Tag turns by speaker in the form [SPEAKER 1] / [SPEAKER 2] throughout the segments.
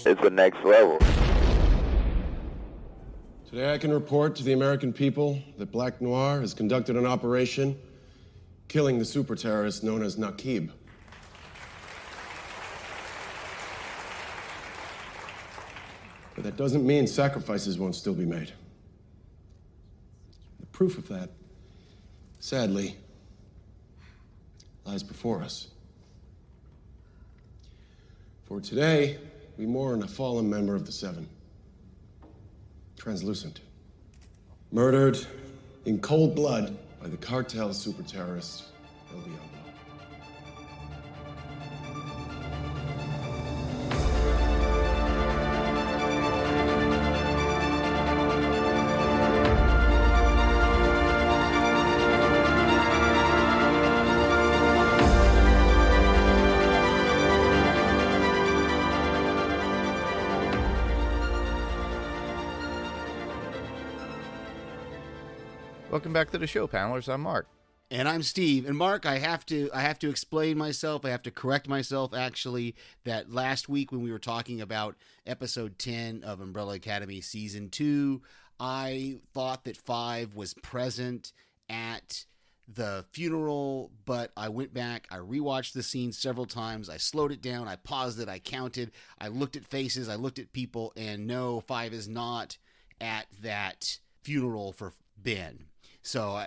[SPEAKER 1] it's the next level.
[SPEAKER 2] Today I can report to the American people that Black Noir has conducted an operation killing the super terrorist known as Naqib. But that doesn't mean sacrifices won't still be made. The proof of that, sadly, lies before us. For today, we mourn a fallen member of the Seven. Translucent. Murdered in cold blood by the cartel super terrorist El Diablo.
[SPEAKER 3] Welcome back to the show, panelers. I'm Mark.
[SPEAKER 4] And I'm Steve. And Mark, I have to explain myself. I have to correct myself, actually, that last week when we were talking about episode 10 of Umbrella Academy season 2, I thought that 5 was present at the funeral, but I went back, I rewatched the scene several times, I slowed it down, I paused it, I counted, I looked at faces, I looked at people, and no, 5 is not at that funeral for Ben. So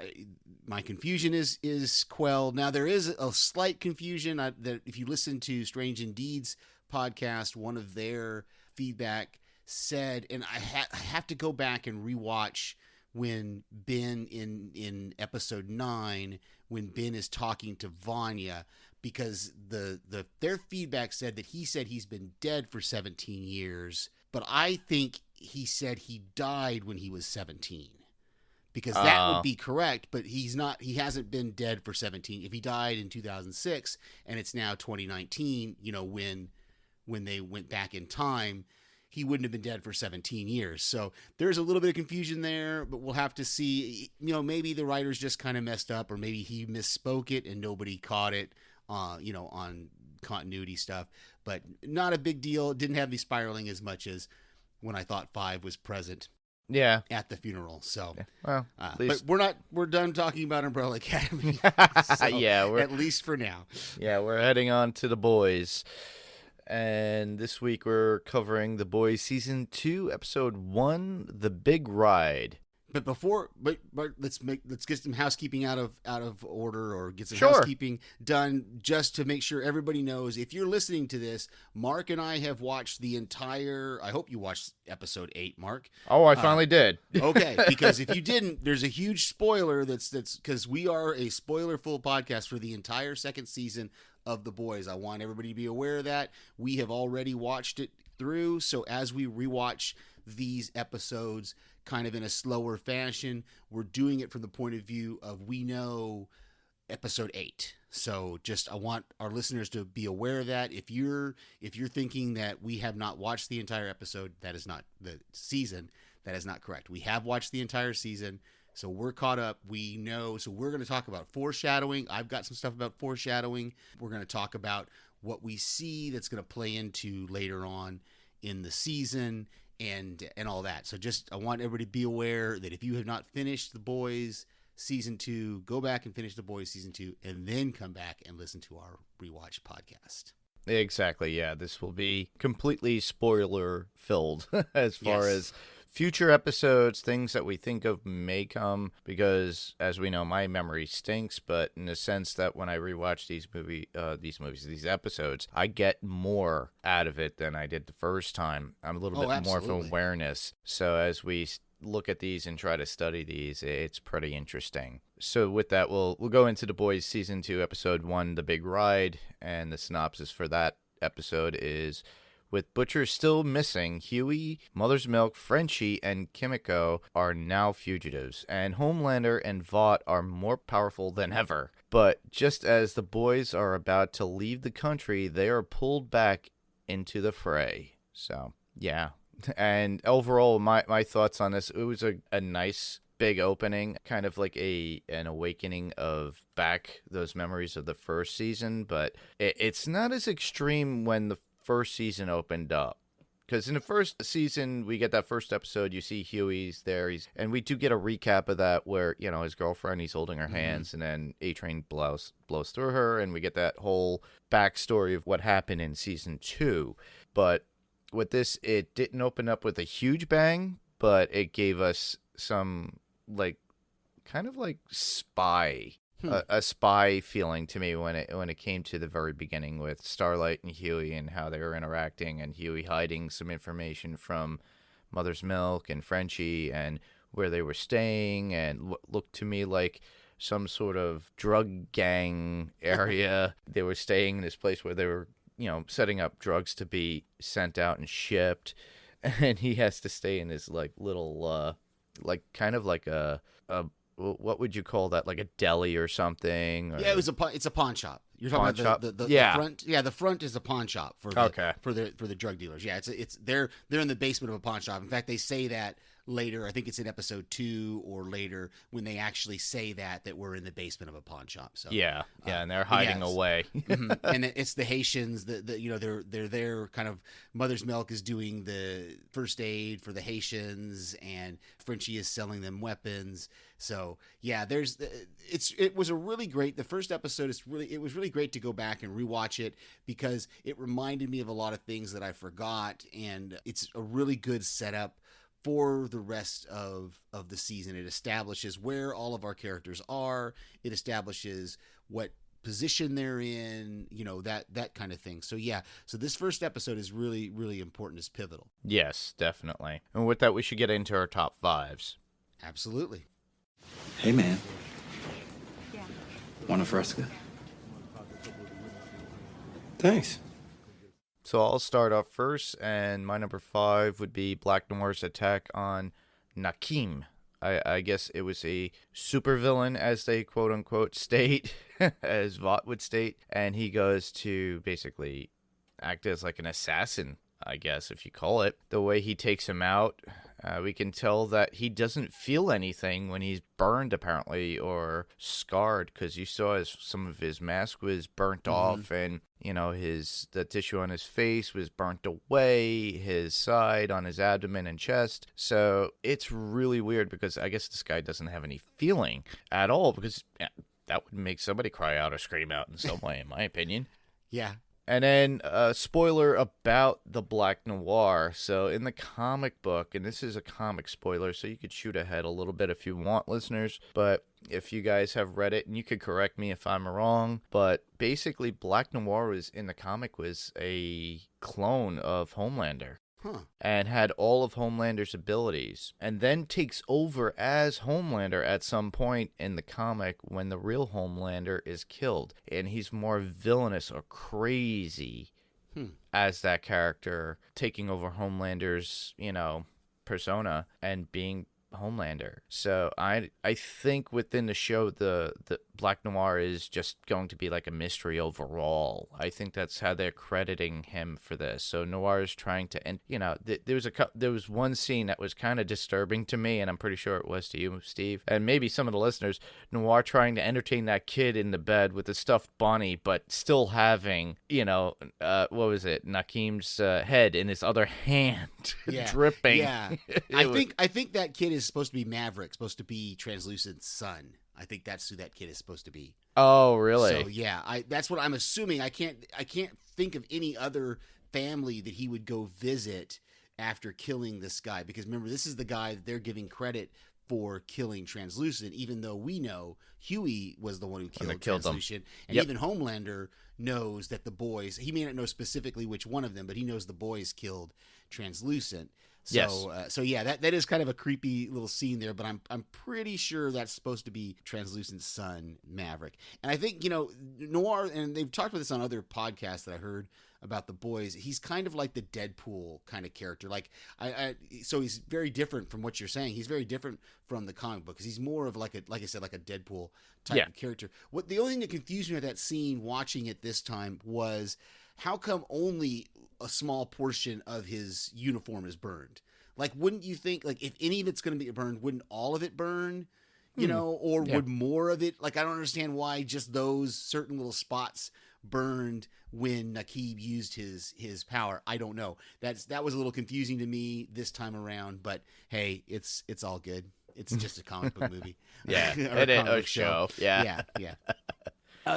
[SPEAKER 4] my confusion is quelled. Now, there is a slight confusion that if you listen to Strange Indeed's podcast, one of their feedback said, and I have to go back and rewatch when Ben in episode 9, when Ben is talking to Vanya, because their feedback said that he said he's been dead for 17 years, but I think he said he died when he was 17. Because that would be correct, but he hasn't been dead for 17. If he died in 2006 and it's now 2019, when they went back in time, he wouldn't have been dead for 17 years. So there's a little bit of confusion there, but we'll have to see. Maybe the writers just kind of messed up, or maybe he misspoke it and nobody caught it, on continuity stuff. But not a big deal. It didn't have me spiraling as much as when I thought 5 was present.
[SPEAKER 3] Yeah,
[SPEAKER 4] at the funeral. So,
[SPEAKER 3] well,
[SPEAKER 4] but we're done talking about Umbrella Academy. So,
[SPEAKER 3] yeah,
[SPEAKER 4] at least for now.
[SPEAKER 3] Yeah, we're heading on to The Boys, and this week we're covering The Boys season 2, episode 1, The Big Ride.
[SPEAKER 4] But let's get some housekeeping out of order, or get some
[SPEAKER 3] Sure.
[SPEAKER 4] housekeeping done, just to make sure everybody knows. If you're listening to this, Mark and I have watched the entire. I hope you watched episode 8, Mark.
[SPEAKER 3] Oh, I finally did.
[SPEAKER 4] Okay, because if you didn't, there's a huge spoiler. That's because we are a spoiler-full podcast for the entire second season of The Boys. I want everybody to be aware of that. We have already watched it through, so as we rewatch these episodes kind of in a slower fashion, we're doing it from the point of view of, we know episode 8. So I want our listeners to be aware of that. If you're thinking that we have not watched the entire episode, that is not the season. That is not correct. We have watched the entire season, so we're caught up. We know. So we're going to talk about foreshadowing. I've got some stuff about foreshadowing. We're going to talk about what we see that's going to play into later on in the season, and all that. So I want everybody to be aware that if you have not finished The Boys season 2, go back and finish The Boys season 2, and then come back and listen to our rewatch podcast.
[SPEAKER 3] Exactly, yeah. This will be completely spoiler-filled as far as future episodes, things that we think of may come, because, as we know, my memory stinks, but in the sense that when I rewatch these episodes, I get more out of it than I did the first time. I'm a little bit more of awareness. So as we look at these and try to study these, it's pretty interesting. So with that, we'll go into The Boys Season 2, Episode 1, The Big Ride, and the synopsis for that episode is: with Butcher still missing, Huey, Mother's Milk, Frenchie, and Kimiko are now fugitives, and Homelander and Vought are more powerful than ever. But just as the boys are about to leave the country, they are pulled back into the fray. So, yeah. And overall, my thoughts on this, it was a nice big opening, kind of like an awakening of back those memories of the first season, but it's not as extreme when the first season opened up, Because in the first season, we get that first episode, you see Huey's there, and we do get a recap of that where, his girlfriend, he's holding her hands, and then A-Train blows through her, and we get that whole backstory of what happened in season 2. But with this, it didn't open up with a huge bang, but it gave us some, kind of like spy, a spy feeling to me when it came to the very beginning with Starlight and Huey and how they were interacting, and Huey hiding some information from Mother's Milk and Frenchie and where they were staying, and looked to me like some sort of drug gang area. They were staying in this place where they were, setting up drugs to be sent out and shipped, and he has to stay in his little kind of like a what would you call that? Like a deli or something? Or...
[SPEAKER 4] Yeah, it's a pawn shop. You're talking about the front. Yeah, the front is a pawn shop for the drug dealers. Yeah, they're in the basement of a pawn shop. In fact, they say that later. I think it's in episode 2 or later when they actually say that we're in the basement of a pawn shop. So
[SPEAKER 3] yeah, and they're hiding away.
[SPEAKER 4] And it's the Haitians. They're there. Kind of Mother's Milk is doing the first aid for the Haitians, and Frenchie is selling them weapons. So yeah, it was a really great. The first episode it was really great to go back and rewatch it because it reminded me of a lot of things that I forgot, and it's a really good setup for the rest of the season. It establishes where all of our characters are. It establishes what position they're in, that kind of thing. So yeah, so this first episode is really, really important. It's pivotal.
[SPEAKER 3] Yes, definitely. And with that, we should get into our top 5s.
[SPEAKER 4] Absolutely.
[SPEAKER 1] Hey, man.
[SPEAKER 5] Yeah.
[SPEAKER 1] Want a fresca? Thanks.
[SPEAKER 3] So I'll start off first, and my number 5 would be Black Noir's attack on Nakim. I guess it was a supervillain, as they quote-unquote state, as Vought would state, and he goes to basically act as like an assassin, I guess, if you call it. The way he takes him out, we can tell that he doesn't feel anything when he's burned, apparently, or scarred, because you saw some of his mask was burnt off, and the tissue on his face was burnt away, his side, on his abdomen and chest. So it's really weird because I guess this guy doesn't have any feeling at all, because that would make somebody cry out or scream out in some way, in my opinion.
[SPEAKER 4] Yeah.
[SPEAKER 3] And then a spoiler about the Black Noir. So in the comic book, and this is a comic spoiler, so you could shoot ahead a little bit if you want, listeners, but if you guys have read it, and you could correct me if I'm wrong, but basically Black Noir in the comic was a clone of Homelander. And had all of Homelander's abilities, and then takes over as Homelander at some point in the comic when the real Homelander is killed, and he's more villainous or crazy as that character, taking over Homelander's, persona and being Homelander. So I think within the show the Black Noir is just going to be like a mystery overall. I think that's how they're crediting him for this. So Noir is trying to, and there was one scene that was kind of disturbing to me, and I'm pretty sure it was to you, Steve, and maybe some of the listeners. Noir trying to entertain that kid in the bed with the stuffed bunny, but still having what was it, Nakim's head in his other hand, dripping.
[SPEAKER 4] Yeah, I think that kid is supposed to be Maverick, supposed to be Translucent's son. I think that's who that kid is supposed to be.
[SPEAKER 3] Oh, really?
[SPEAKER 4] So yeah, that's what I'm assuming. I can't think of any other family that he would go visit after killing this guy, because remember, this is the guy that they're giving credit for killing Translucent, even though we know Huey was the one who killed Translucent, and even Homelander knows that the boys. He may not know specifically which one of them, but he knows the boys killed Translucent. So,
[SPEAKER 3] yes.
[SPEAKER 4] So yeah, that is kind of a creepy little scene there, but I'm pretty sure that's supposed to be Translucent's son, Maverick. And I think, Noir, and they've talked about this on other podcasts that I heard about the boys. He's kind of like the Deadpool kind of character. Like so he's very different from what you're saying. He's very different from the comic book because he's more of like I said, like a Deadpool type of character. The only thing that confused me with that scene watching it this time was, how come only a small portion of his uniform is burned? Like, wouldn't you think, like, if any of it's going to be burned, wouldn't all of it burn? Or would more of it? Like, I don't understand why just those certain little spots burned when Nakib used his power. I don't know. That was a little confusing to me this time around, but hey, it's all good. It's just a comic book movie.
[SPEAKER 3] Yeah,
[SPEAKER 4] Or
[SPEAKER 3] and
[SPEAKER 4] comic
[SPEAKER 3] a
[SPEAKER 4] book
[SPEAKER 3] show. Yeah.
[SPEAKER 4] Yeah.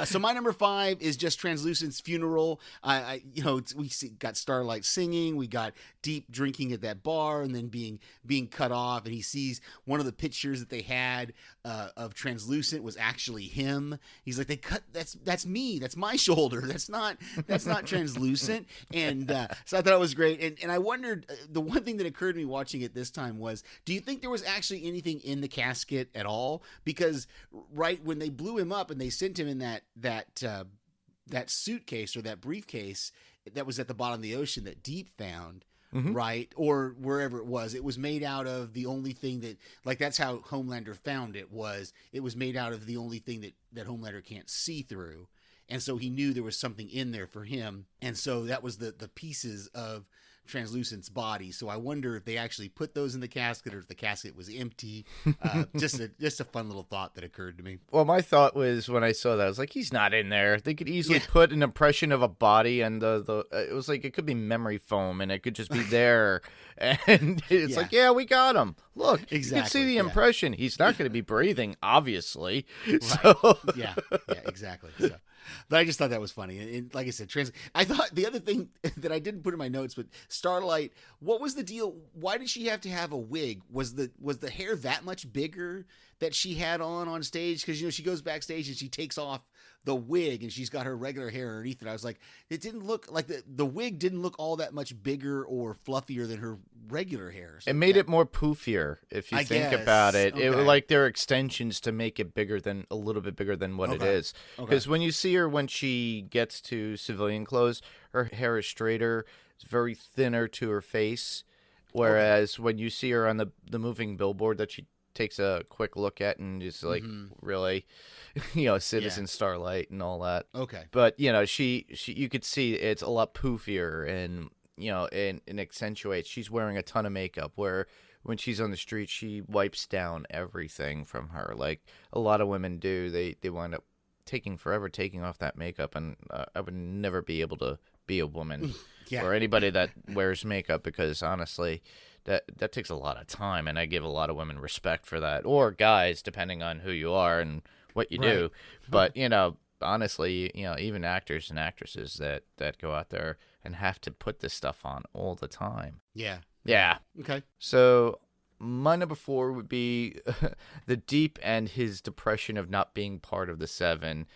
[SPEAKER 4] So my number 5 is just Translucent's funeral. We got Starlight singing, we got Deep drinking at that bar, and then being cut off, and he sees one of the pictures that they had of Translucent was actually him. He's like, that's me, that's my shoulder, that's not Translucent, and so I thought it was great. And I wondered, the one thing that occurred to me watching it this time was, do you think there was actually anything in the casket at all? Because right when they blew him up and they sent him in that suitcase or that briefcase that was at the bottom of the ocean that Deep found, right, or wherever it was made out of the only thing that, like, that's how Homelander found it was made out of the only thing that Homelander can't see through, and so he knew there was something in there for him, and so that was the pieces of Translucent's body. So I wonder if they actually put those in the casket or if the casket was empty. Just a fun little thought that occurred to me.
[SPEAKER 3] Well, my thought was when I saw that, I was like, he's not in there. They could easily put an impression of a body, and it was like, it could be memory foam, and it could just be there. And it's like, yeah, we got him. Look, you can see the impression. He's not going to be breathing, obviously. Right. So
[SPEAKER 4] yeah, exactly. So, but I just thought that was funny. And like I said, I thought the other thing that I didn't put in my notes, but Starlight, what was the deal? Why did she have to have a wig? Was the hair that much bigger that she had on stage? Because, she goes backstage and she takes off the wig and she's got her regular hair underneath it. I was like, it didn't look like the wig didn't look all that much bigger or fluffier than her regular hair. So
[SPEAKER 3] it made it more poofier, if you think about it.
[SPEAKER 4] Okay.
[SPEAKER 3] It was like their extensions to make it a little bit bigger than what it is. Because when you see her when she gets to civilian clothes, her hair is straighter, it's very thinner to her face. Whereas when you see her on the moving billboard that she takes a quick look at and just like, really, Citizen Starlight and all that.
[SPEAKER 4] Okay.
[SPEAKER 3] But, she you could see it's a lot poofier and, and accentuates. She's wearing a ton of makeup, where when she's on the street, she wipes down everything from her. Like a lot of women do. They wind up taking off that makeup, and I would never be able to be a woman or anybody that wears makeup, because honestly, that takes a lot of time, and I give a lot of women respect for that, or guys, depending on who you are and what you do. But honestly, even actors and actresses that go out there and have to put this stuff on all the time.
[SPEAKER 4] Yeah. Okay.
[SPEAKER 3] So my number 4 would be the Deep and his depression of not being part of the Seven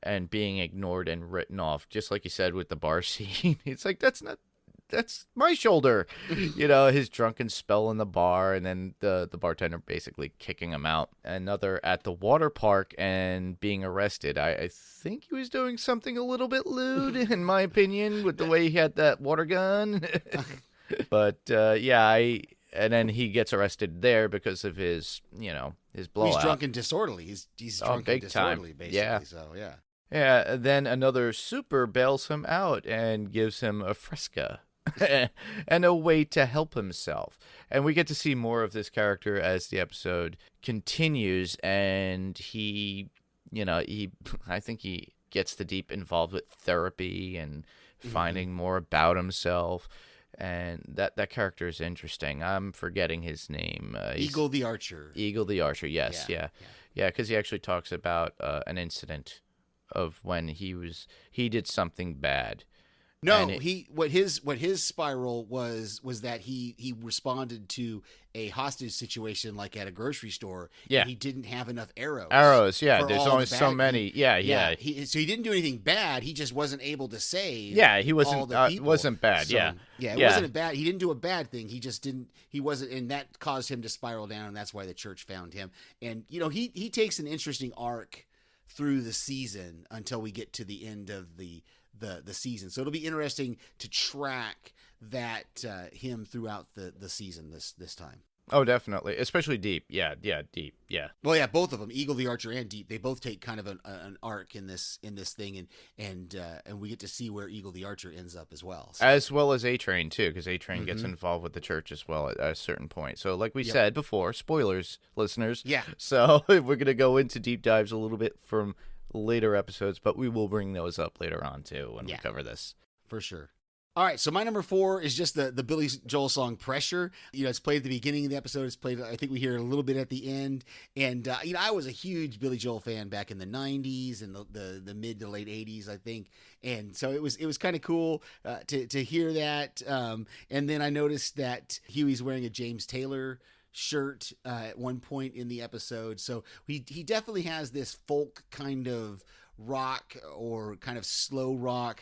[SPEAKER 3] and being ignored and written off. Just like you said with the bar scene, it's like, that's my shoulder. His drunken spell in the bar, and then the bartender basically kicking him out. Another at the water park and being arrested. I think he was doing something a little bit lewd, in my opinion, with the way he had that water gun. But and then he gets arrested there because of his blowout.
[SPEAKER 4] He's drunk and disorderly. He's drunk
[SPEAKER 3] big
[SPEAKER 4] and disorderly,
[SPEAKER 3] time.
[SPEAKER 4] basically.
[SPEAKER 3] Yeah.
[SPEAKER 4] So yeah.
[SPEAKER 3] Yeah. Then another super bails him out and gives him a Fresca. And a way to help himself. And we get to see more of this character as the episode continues, and I think he gets the Deep involved with therapy and finding more about himself, and that character is interesting. I'm forgetting his name.
[SPEAKER 4] Eagle the Archer.
[SPEAKER 3] Eagle the Archer, yes, yeah, because he actually talks about an incident of when he did something bad.
[SPEAKER 4] No, what his spiral was that he responded to a hostage situation, like at a grocery store.
[SPEAKER 3] Yeah,
[SPEAKER 4] and he didn't have enough arrows.
[SPEAKER 3] Yeah. There's only so many. Yeah.
[SPEAKER 4] So he didn't do anything bad. He just wasn't able to save.
[SPEAKER 3] Yeah, he wasn't.
[SPEAKER 4] All the people.
[SPEAKER 3] Wasn't bad.
[SPEAKER 4] So, it wasn't a bad. He didn't do a bad thing. He just didn't. He wasn't, and that caused him to spiral down. And that's why the church found him. And he takes an interesting arc through the season until we get to the end of the season. So it'll be interesting to track that him throughout the season this time.
[SPEAKER 3] Oh, definitely. Especially Deep. Yeah, Deep. Yeah.
[SPEAKER 4] Well, yeah, both of them, Eagle the Archer and Deep, they both take kind of an arc in this thing, and we get to see where Eagle the Archer ends up as well. So.
[SPEAKER 3] As well as A-Train too, because A-Train gets involved with the church as well at a certain point. So, like we said before, spoilers, listeners.
[SPEAKER 4] Yeah.
[SPEAKER 3] So we're gonna go into deep dives a little bit from later episodes, but we will bring those up later on too when we
[SPEAKER 4] Yeah.
[SPEAKER 3] cover this.
[SPEAKER 4] For sure. All right, so my number 4 is just the Billy Joel song "Pressure." It's played at the beginning of the episode. It's played, I think we hear it a little bit at the end. And I was a huge Billy Joel fan back in the '90s and the mid to late '80s, I think. And so it was kind of cool to hear that. And then I noticed that Huey's wearing a James Taylor shirt at one point in the episode. So he definitely has this folk kind of rock or kind of slow rock,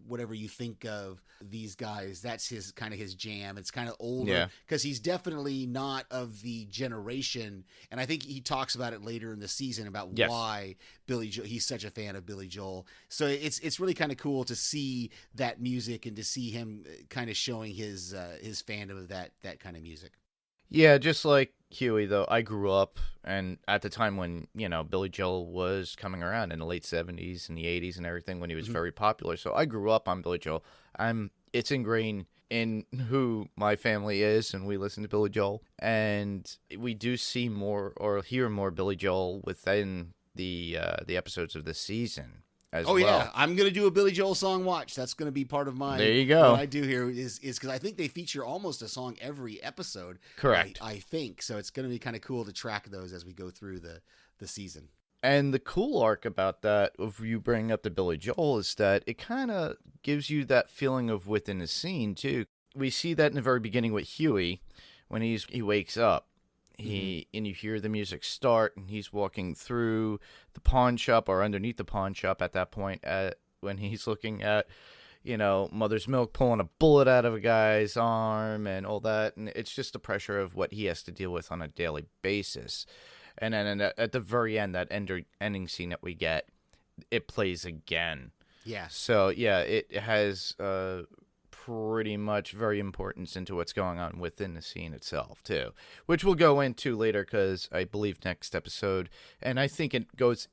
[SPEAKER 4] whatever you think of these guys. That's his jam. It's kind of older because he's definitely not of the generation, and I think he talks about it later in the season about why he's such a fan of Billy Joel. So it's really kind of cool to see that music and to see him kind of showing his fandom of that kind of music.
[SPEAKER 3] Yeah, just like Huey, though, I grew up, and at the time when, Billy Joel was coming around in the late 70s and the 80s and everything, when he was very popular. So I grew up on Billy Joel. It's ingrained in who my family is, and we listen to Billy Joel. And we do see more or hear more Billy Joel within the episodes of this season.
[SPEAKER 4] Yeah, I'm gonna do a Billy Joel song watch. That's gonna be part of my.
[SPEAKER 3] There you go.
[SPEAKER 4] What I do here is because I think they feature almost a song every episode.
[SPEAKER 3] Correct.
[SPEAKER 4] I think so. It's gonna be kind of cool to track those as we go through the season.
[SPEAKER 3] And the cool arc about that, of you bringing up the Billy Joel, is that it kind of gives you that feeling of within the scene too. We see that in the very beginning with Huey, when he wakes up. And you hear the music start, and he's walking through the pawn shop or underneath the pawn shop at that point when he's looking at, Mother's Milk pulling a bullet out of a guy's arm and all that. And it's just the pressure of what he has to deal with on a daily basis. And then at the very end, that ending scene that we get, it plays again.
[SPEAKER 4] Yeah.
[SPEAKER 3] So, yeah, it has pretty much very importance into what's going on within the scene itself too, which we'll go into later because I believe next episode, and I think it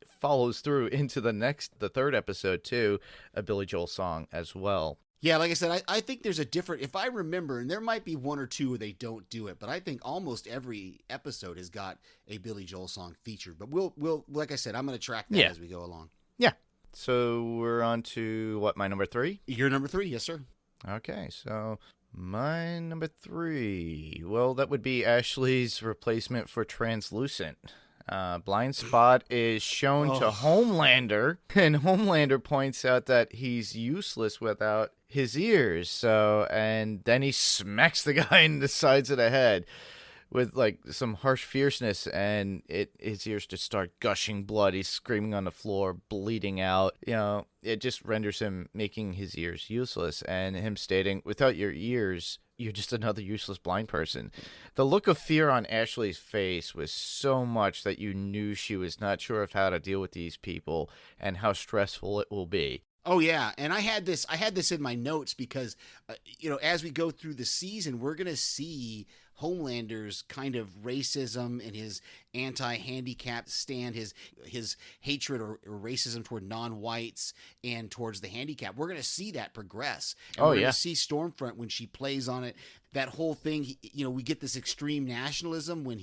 [SPEAKER 3] follows through into the third episode too, a Billy Joel song as well.
[SPEAKER 4] Yeah, like I said, I think there's a different, if I remember, and there might be one or two where they don't do it, but I think almost every episode has got a Billy Joel song featured. But we'll like I said, I'm going to track that as we go along.
[SPEAKER 3] Yeah. So we're on to my number 3?
[SPEAKER 4] Your number 3, yes, sir.
[SPEAKER 3] Okay, so my number 3, well, that would be Ashley's replacement for Translucent. Blind Spot is shown to Homelander, and Homelander points out that he's useless without his ears. And then he smacks the guy in the sides of the head with some harsh fierceness, and his ears just start gushing blood. He's screaming on the floor, bleeding out. It just renders him making his ears useless, and him stating, "Without your ears, you're just another useless blind person." The look of fear on Ashley's face was so much that you knew she was not sure of how to deal with these people and how stressful it will be.
[SPEAKER 4] Oh yeah, and I had this in my notes because as we go through the season, we're going to see Homelander's kind of racism and his anti-handicap stand, his hatred or racism toward non-whites and towards the handicap. We're going to see that progress. And we're going to see Stormfront when she plays on it. That whole thing, we get this extreme nationalism when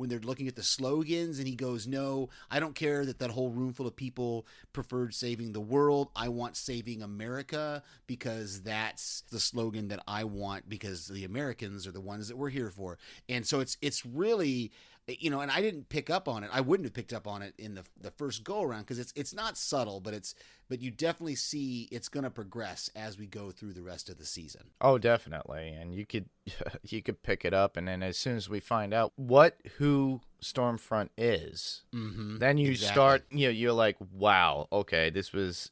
[SPEAKER 4] they're looking at the slogans, and he goes, "No, I don't care that whole room full of people preferred saving the world. I want saving America because that's the slogan that I want, because the Americans are the ones that we're here for." And so it's really, and I didn't pick up on it. I wouldn't have picked up on it in the first go around because it's not subtle, but you definitely see it's going to progress as we go through the rest of the season.
[SPEAKER 3] Oh, definitely. And you could pick it up, and then as soon as we find out who Stormfront is, then you start, you're like, wow, okay, this was,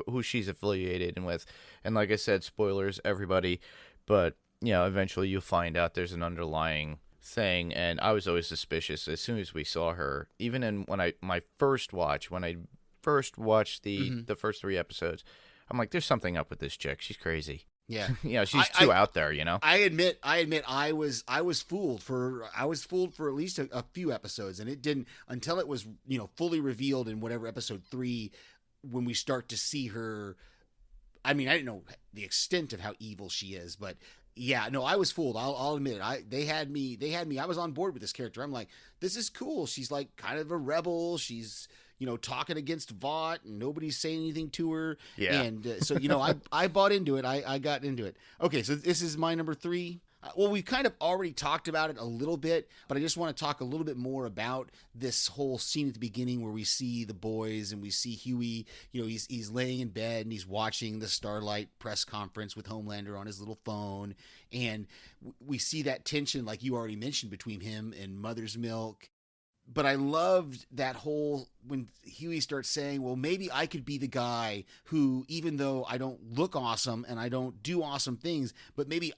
[SPEAKER 3] who she's affiliated with. And like I said, spoilers, everybody, but eventually you'll find out there's an underlying thing. And I was always suspicious as soon as we saw her, even when I first watched the first 3 episodes. I'm like, there's something up with this chick. She's crazy.
[SPEAKER 4] Yeah.
[SPEAKER 3] She's too out there,
[SPEAKER 4] I admit I was fooled for at least a few episodes, and it didn't until it was, fully revealed in whatever episode 3 when we start to see her. I mean, I didn't know the extent of how evil she is, but yeah, no, I was fooled. I'll admit it. They had me. I was on board with this character. I'm like, this is cool. She's like kind of a rebel. She's, talking against Vought and nobody's saying anything to her.
[SPEAKER 3] Yeah.
[SPEAKER 4] And so, I bought into it. I got into it. Okay, so this is my number 3. Well, we kind of already talked about it a little bit, but I just want to talk a little bit more about this whole scene at the beginning where we see the boys and we see Huey. He's laying in bed and he's watching the Starlight press conference with Homelander on his little phone, and we see that tension, like you already mentioned, between him and Mother's Milk. But I loved that whole, when Huey starts saying, well, maybe I could be the guy who, even though I don't look awesome and I don't do awesome things, but maybe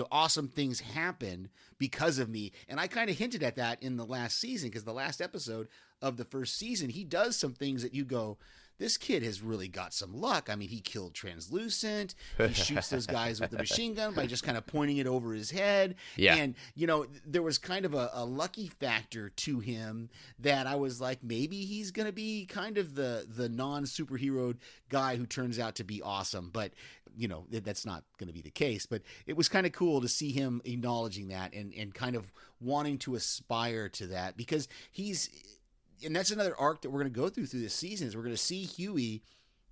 [SPEAKER 4] awesome things happen because of me. And I kind of hinted at that in the last season, because the last episode of the first season, he does some things that you go, this kid has really got some luck. I mean, he killed Translucent. He shoots those guys with the machine gun by just kind of pointing it over his head.
[SPEAKER 3] Yeah.
[SPEAKER 4] And, there was kind of a lucky factor to him that I was like, maybe he's going to be kind of the non-superhero guy who turns out to be awesome. But, that's not going to be the case. But it was kind of cool to see him acknowledging that and kind of wanting to aspire to that, because and that's another arc that we're going to go through this season, is we're going to see Huey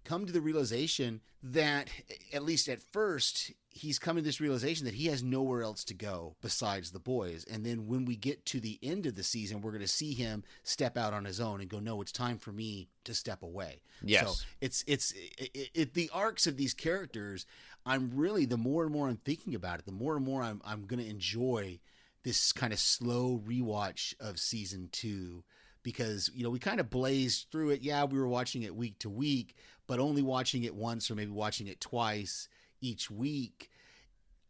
[SPEAKER 4] come to the realization that, at least at first, he's coming to this realization that he has nowhere else to go besides the boys. And then when we get to the end of the season, we're going to see him step out on his own and go, no, it's time for me to step away.
[SPEAKER 3] Yes.
[SPEAKER 4] So the arcs of these characters, the more and more I'm thinking about it, the more and more I'm going to enjoy this kind of slow rewatch of season 2. Because, we kind of blazed through it. Yeah, we were watching it week to week, but only watching it once or maybe watching it twice each week.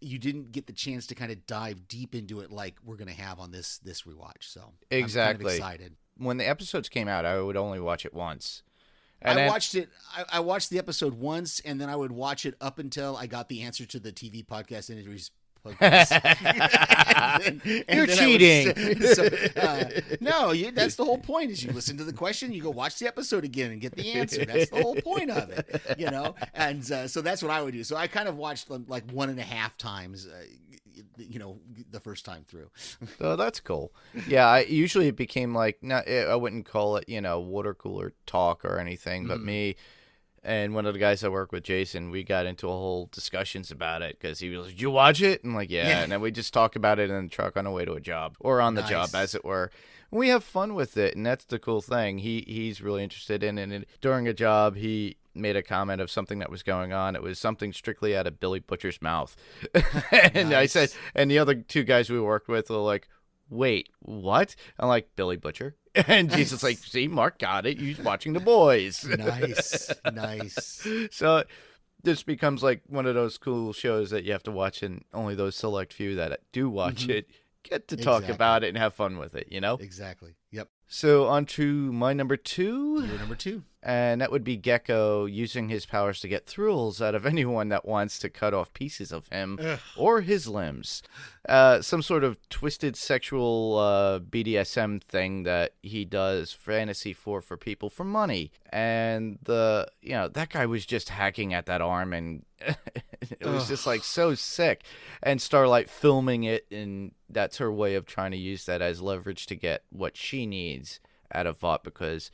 [SPEAKER 4] You didn't get the chance to kind of dive deep into it like we're going to have on this rewatch. So
[SPEAKER 3] exactly.
[SPEAKER 4] I'm kind of excited.
[SPEAKER 3] When the episodes came out, I would only watch it once. And
[SPEAKER 4] I watched the episode once, and then I would watch it up until I got the answer to the TV podcast interviews.
[SPEAKER 3] You're cheating.
[SPEAKER 4] No, that's the whole point, is you listen to the question, you go watch the episode again and get the answer. That's the whole point of it, and so that's what I would do. So I kind of watched them like 1.5 times, the first time through.
[SPEAKER 3] Oh, that's cool. Yeah, usually it became like, I wouldn't call it, water cooler talk or anything, but me and one of the guys I work with, Jason, we got into a whole discussions about it, because he was like, "Did you watch it?" And I'm like, yeah. And then we just talk about it in the truck on the way to a job, or on the job, as it were. And we have fun with it, and that's the cool thing. He's really interested in it. And during a job, he made a comment of something that was going on. It was something strictly out of Billy Butcher's mouth. And I said, and the other 2 guys we worked with were like, wait, what? I'm like, Billy Butcher. And Jesus like, see, Mark got it. He's watching The Boys.
[SPEAKER 4] Nice.
[SPEAKER 3] So this becomes like one of those cool shows that you have to watch, and only those select few that do watch it get to talk about it and have fun with it,
[SPEAKER 4] Exactly. Yep.
[SPEAKER 3] So on to my number 2.
[SPEAKER 4] Your number 2.
[SPEAKER 3] And that would be Gecko using his powers to get thrills out of anyone that wants to cut off pieces of him or his limbs. Some sort of twisted sexual BDSM thing that he does fantasy for people for money. And that guy was just hacking at that arm, and it was just like so sick. And Starlight filming it, and that's her way of trying to use that as leverage to get what she needs out of Vought, because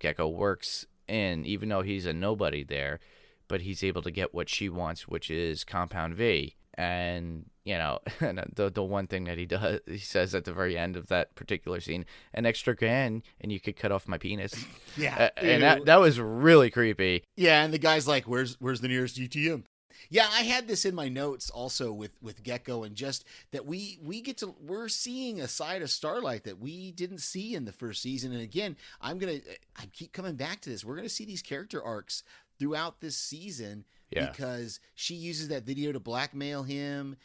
[SPEAKER 3] Gecko works even though he's a nobody there, but he's able to get what she wants, which is Compound V. And, the one thing that he says at the very end of that particular scene, an extra grand and you could cut off my penis.
[SPEAKER 4] Yeah.
[SPEAKER 3] And that was really creepy.
[SPEAKER 4] Yeah. And the guy's like, where's the nearest ATM? Yeah, I had this in my notes also with Gecko, and just that we're seeing a side of Starlight that we didn't see in the first season. And again, I keep coming back to this. We're going to see these character arcs throughout this season. Yeah. Because she uses that video to blackmail him.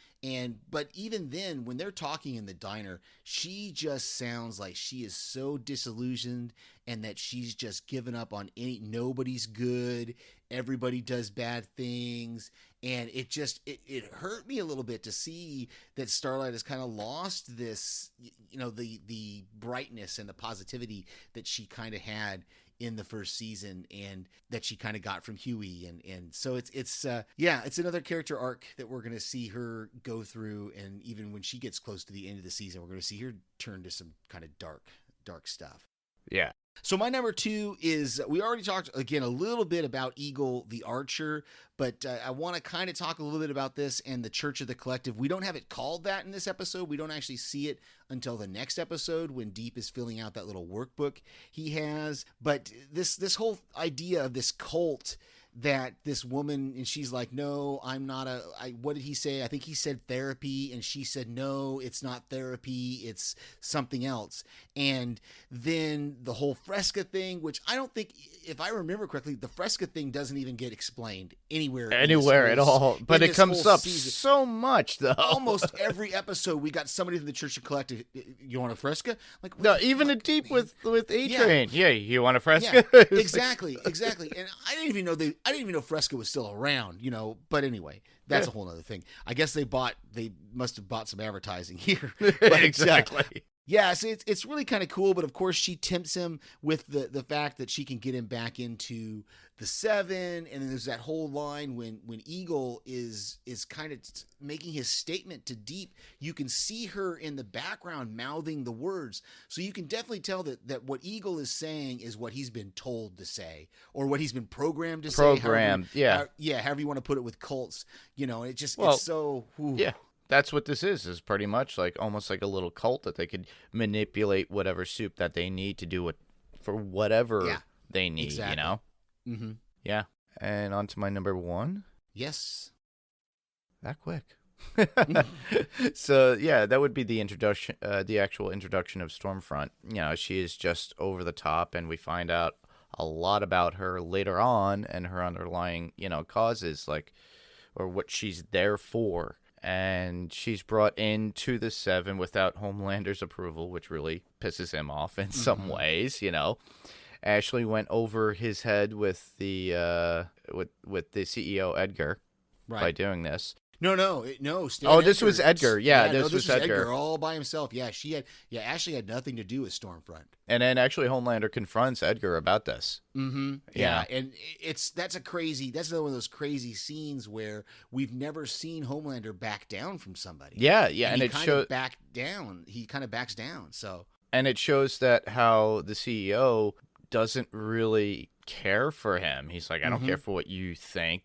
[SPEAKER 4] But even then, when they're talking in the diner, she just sounds like she is so disillusioned, and that she's just given up on nobody's good. Everybody does bad things. And it hurt me a little bit to see that Starlight has kind of lost this, the brightness and the positivity that she kind of had in the first season, and that she kind of got from Huey. And so it's another character arc that we're going to see her go through. And even when she gets close to the end of the season, we're going to see her turn to some kind of dark stuff.
[SPEAKER 3] Yeah.
[SPEAKER 4] So my number 2 is, we already talked again a little bit about Eagle the Archer, but I want to kind of talk a little bit about this and the Church of the Collective. We don't have it called that in this episode. We don't actually see it until the next episode when Deep is filling out that little workbook he has. But this whole idea of this cult, that this woman, and she's like, no, I'm not what did he say? I think he said therapy, and she said, no, it's not therapy, it's something else. And then the whole Fresca thing, which I don't think, if I remember correctly, the Fresca thing doesn't even get explained anywhere
[SPEAKER 3] at all. But it comes up
[SPEAKER 4] season.
[SPEAKER 3] So much, though.
[SPEAKER 4] Almost every episode, we got somebody from the Church of Collective. You want a Fresca? Like,
[SPEAKER 3] no, even a Deep with A-Train. Yeah, you want a Fresca?
[SPEAKER 4] Yeah, exactly. And I didn't even know Fresca was still around, but anyway, that's a whole other thing. I guess they must have bought some advertising here. But,
[SPEAKER 3] exactly.
[SPEAKER 4] Yeah, so it's really kind of cool, but of course she tempts him with the fact that she can get him back into the Seven, and then there's that whole line when Eagle is kind of making his statement to Deep. You can see her in the background mouthing the words, so you can definitely tell that what Eagle is saying is what he's been told to say, or what he's been programmed to say.
[SPEAKER 3] However
[SPEAKER 4] you want to put it with cults, it's so. Whew.
[SPEAKER 3] Yeah. That's what this is pretty much like almost like a little cult that they could manipulate whatever soup that they need to do it for whatever they need,
[SPEAKER 4] exactly. Mm-hmm.
[SPEAKER 3] Yeah. And on to my number 1.
[SPEAKER 4] Yes.
[SPEAKER 3] That quick. So, yeah, that would be the introduction, the actual introduction of Stormfront. She is just over the top, and we find out a lot about her later on and her underlying, causes, or what she's there for. And she's brought into the Seven without Homelander's approval, which really pisses him off in some ways, Ashley went over his head with the with the CEO Edgar by doing this.
[SPEAKER 4] No.
[SPEAKER 3] This was Edgar. Yeah, this was Edgar
[SPEAKER 4] all by himself. Yeah, Ashley had nothing to do with Stormfront.
[SPEAKER 3] And then actually Homelander confronts Edgar about this.
[SPEAKER 4] Mm-hmm. Yeah, and that's another one of those crazy scenes where we've never seen Homelander back down from somebody.
[SPEAKER 3] Yeah, and
[SPEAKER 4] he
[SPEAKER 3] it
[SPEAKER 4] shows back down. He kind of backs down. So,
[SPEAKER 3] and it shows that how the CEO doesn't really care for him. He's like, I don't care for what you think.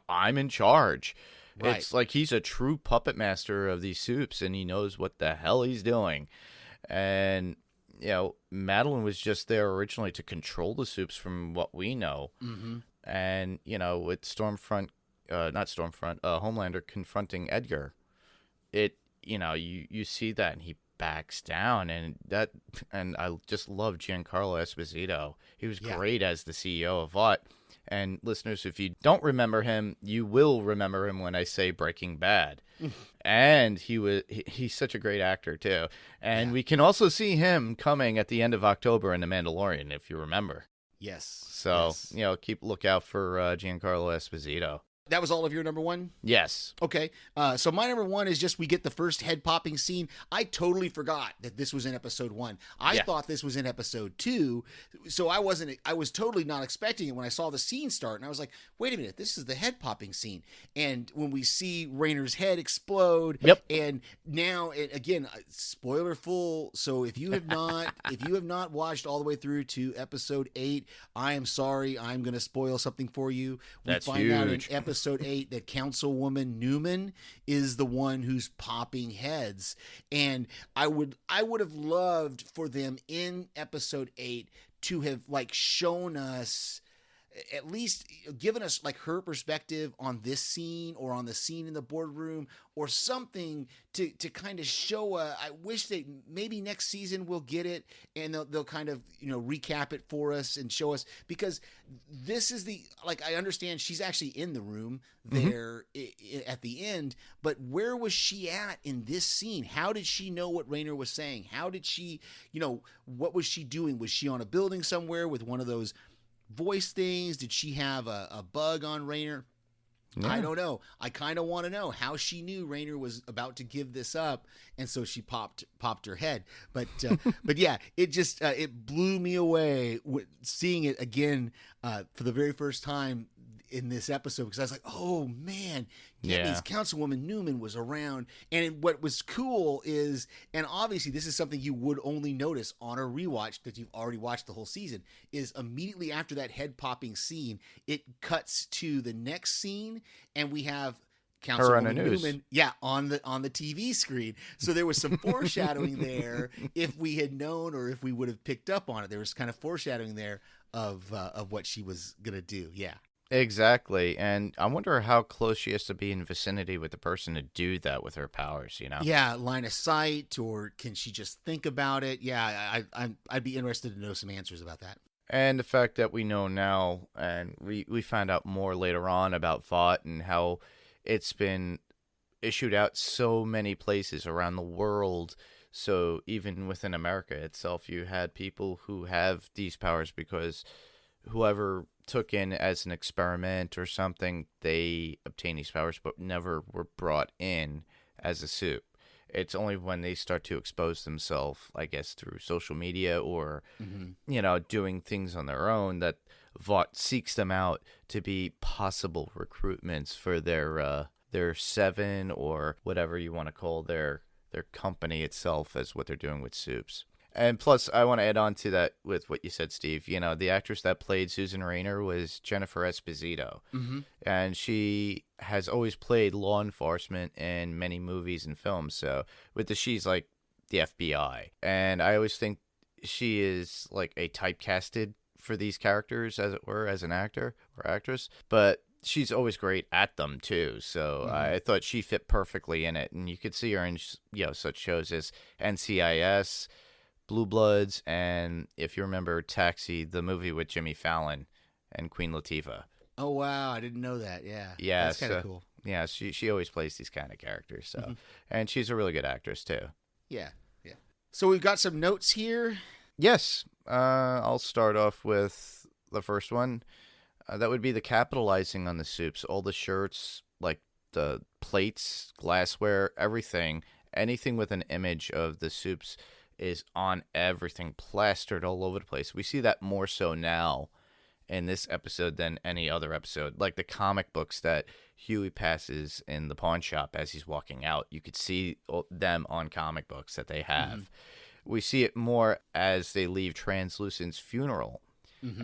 [SPEAKER 3] I'm in charge. Right. It's like he's a true puppet master of these soups, and he knows what the hell he's doing. And, Madeline was just there originally to control the soups from what we know. Mm-hmm. And, with Homelander confronting Edgar, you see that, and he backs down, and I just love Giancarlo Esposito. He was great as the CEO of Vought. And listeners, if you don't remember him, you will remember him when I say Breaking Bad. And he's such a great actor too. And we can also see him coming at the end of October in The Mandalorian, if you remember.
[SPEAKER 4] Yes.
[SPEAKER 3] So, keep lookout for Giancarlo Esposito.
[SPEAKER 4] That was all of your number 1?
[SPEAKER 3] Yes.
[SPEAKER 4] Okay. So my number 1 is just we get the first head popping scene. I totally forgot that this was in episode 1. I thought this was in episode 2. So I was totally not expecting it when I saw the scene start. And I was like, wait a minute, this is the head popping scene. And when we see Raynor's head explode.
[SPEAKER 3] Yep.
[SPEAKER 4] And now, again, spoiler full. So if you have not watched all the way through to episode 8, I am sorry. I'm going to spoil something for you.
[SPEAKER 3] That's
[SPEAKER 4] find
[SPEAKER 3] huge.
[SPEAKER 4] out in episode 8 that Councilwoman Newman is the one who's popping heads, and I would have loved for them in episode 8 to have shown us, at least given us her perspective on this scene or on the scene in the boardroom or something to kind of show I wish that maybe next season we'll get it and they'll kind of recap it for us and show us, because this is I understand she's actually in the room there at the end, but where was she at in this scene? How did she know what Raynor was saying? How did she, what was she doing? Was she on a building somewhere with one of those voice things? Did she have a bug on Raynor? Yeah. I don't know. I kind of want to know how she knew Raynor was about to give this up, and so she popped her head. But but yeah, it just it blew me away seeing it again. for the very first time in this episode, because I was like, oh man,
[SPEAKER 3] Yeah.
[SPEAKER 4] Debbie's Councilwoman Newman was around. And what was cool is, and obviously this is something you would only notice on a rewatch that you've already watched the whole season, is immediately after that head popping scene, it cuts to the next scene, and we have
[SPEAKER 3] Her on the
[SPEAKER 4] Councilwoman
[SPEAKER 3] news.
[SPEAKER 4] Newman, on the TV screen. So there was some foreshadowing there. If we had known, or if we would have picked up on it, there was kind of foreshadowing there of what she was gonna do. Yeah.
[SPEAKER 3] Exactly. And I wonder how close she has to be in vicinity with the person to do that with her powers,
[SPEAKER 4] Yeah, line of sight, or can she just think about it? Yeah, I'd be interested to know some answers about that.
[SPEAKER 3] And the fact that we know now, and we found out more later on about Vought and how it's been issued out so many places around the world. So even within America itself, you had people who have these powers because whoever took in as an experiment or something, they obtained these powers, but never were brought in as a suit. It's only when they start to expose themselves, I guess, through social media or, doing things on their own, that Vought seeks them out to be possible recruitments for their seven, or whatever you want to call their company itself, as what they're doing with soups. And plus, I want to add on to that with what you said, Steve. The actress that played Susan Rayner was Jennifer Esposito.
[SPEAKER 4] Mm-hmm.
[SPEAKER 3] And she has always played law enforcement in many movies and films. So she's like the FBI. And I always think she is like a typecasted for these characters, as it were, as an actor or actress. But she's always great at them too. So I thought she fit perfectly in it. And you could see her in such shows as NCIS, Blue Bloods, and if you remember Taxi, the movie with Jimmy Fallon and Queen Latifah.
[SPEAKER 4] Oh wow, I didn't know that. Yeah,
[SPEAKER 3] Yeah,
[SPEAKER 4] that's kind of cool.
[SPEAKER 3] Yeah, she always plays these kind of characters. So, and she's a really good actress too.
[SPEAKER 4] Yeah. So we've got some notes here.
[SPEAKER 3] Yes, I'll start off with the first one. That would be the capitalizing on the soups. All the shirts, like the plates, glassware, everything, anything with an image of the soups is on everything, plastered all over the place. We see that more so now in this episode than any other episode. Like the comic books that Huey passes in the pawn shop as he's walking out, you could see them on comic books that they have. We see it more as they leave Translucent's funeral.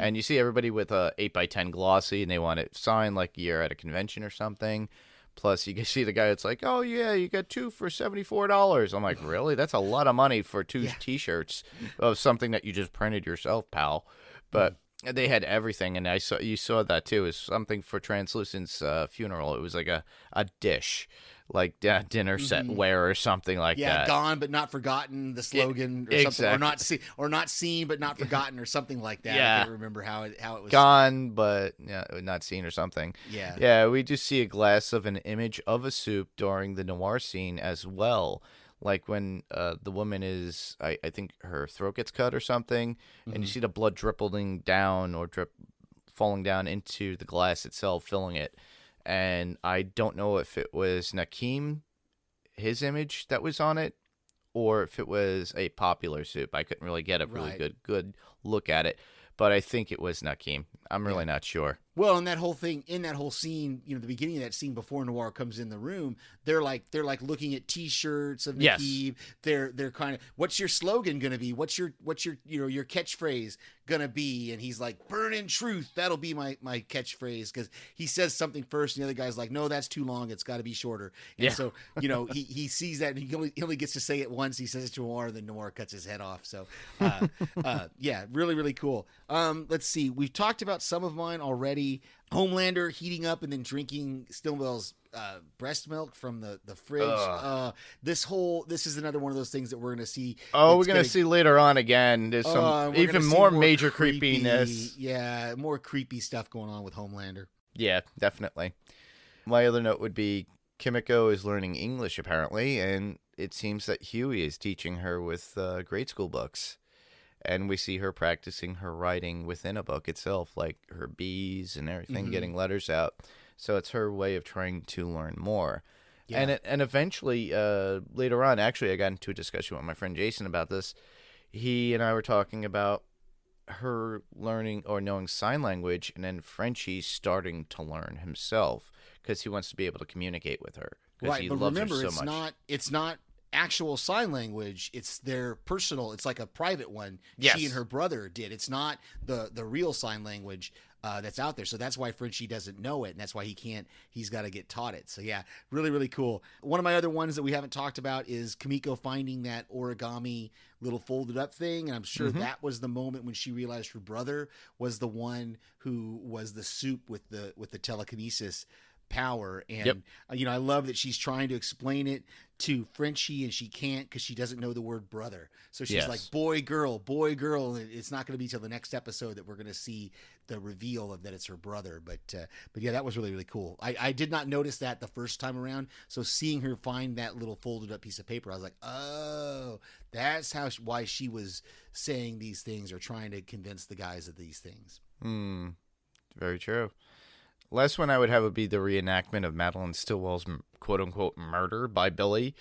[SPEAKER 3] And you see everybody with a 8x10 glossy, and they want it signed like you're at a convention or something. Plus, you can see the guy that's like, oh, yeah, you got 2 for $74. I'm like, really? That's a lot of money for 2 T-shirts of something that you just printed yourself, pal. But they had everything, and you saw that, too. It was something for Translucent's funeral. It was like a dish, like dinner setware or something like that.
[SPEAKER 4] Yeah, gone but not forgotten, the slogan, or something, or not seen but not forgotten, or something like that.
[SPEAKER 3] Yeah.
[SPEAKER 4] I can't remember how it was.
[SPEAKER 3] Gone, but not seen or something.
[SPEAKER 4] Yeah.
[SPEAKER 3] Yeah, we do see a glass of an image of a soup during the noir scene as well. Like when the woman is, I think her throat gets cut or something, and you see the blood dripping down or falling down into the glass itself, filling it. And I don't know if it was Nakeem, his image that was on it, or if it was a popular soup. I couldn't really get a really good look at it, but I think it was Nakeem. I'm really not sure.
[SPEAKER 4] Well, in that whole scene, the beginning of that scene before Noir comes in the room, they're like looking at T-shirts of Nakeem. They're kind of, what's your slogan gonna be? What's your your catchphrase gonna be? And he's like, burn in truth. That'll be my catchphrase, because he says something first, and the other guy's like, no, that's too long. It's got to be shorter. And so he sees that, and he only gets to say it once. He says it to Noir, and then Noir cuts his head off. So really, really cool. Let's see. We've talked about some of mine already. Homelander heating up and then drinking Stillwell's breast milk from the fridge. This is another one of those things that we're going to see.
[SPEAKER 3] Oh, we're going to see later on again. There's some even more major creepiness.
[SPEAKER 4] Yeah, more creepy stuff going on with Homelander.
[SPEAKER 3] Yeah, definitely. My other note would be Kimiko is learning English apparently, and it seems that Huey is teaching her with grade school books. And we see her practicing her writing within a book itself, like her B's and everything, getting letters out. So it's her way of trying to learn more. Yeah. And eventually, later on, actually, I got into a discussion with my friend Jason about this. He and I were talking about her learning or knowing sign language, and then Frenchie starting to learn himself because he wants to be able to communicate with her.
[SPEAKER 4] Right,
[SPEAKER 3] he
[SPEAKER 4] but
[SPEAKER 3] loves
[SPEAKER 4] remember,
[SPEAKER 3] her so much.
[SPEAKER 4] it's not actual sign language. It's their personal. It's like a private one.
[SPEAKER 3] Yes.
[SPEAKER 4] She and her brother did. It's not the real sign language that's out there. So that's why Frenchie doesn't know it, and that's why he can't. He's got to get taught it. So yeah, really, really cool. One of my other ones that we haven't talked about is Kimiko finding that origami little folded up thing, and I'm sure that was the moment when she realized her brother was the one who was the soup with the telekinesis power. And I love that she's trying to explain it to Frenchie and she can't because she doesn't know the word brother. So she's like boy girl, and it's not going to be till the next episode that we're going to see the reveal of that it's her brother. But yeah, that was really, really cool. I did not notice that the first time around, so seeing her find that little folded up piece of paper, I was like, oh, that's why she was saying these things or trying to convince the guys of these things.
[SPEAKER 3] Very true. Last one I would have would be the reenactment of Madeline Stillwell's quote-unquote murder by Billy.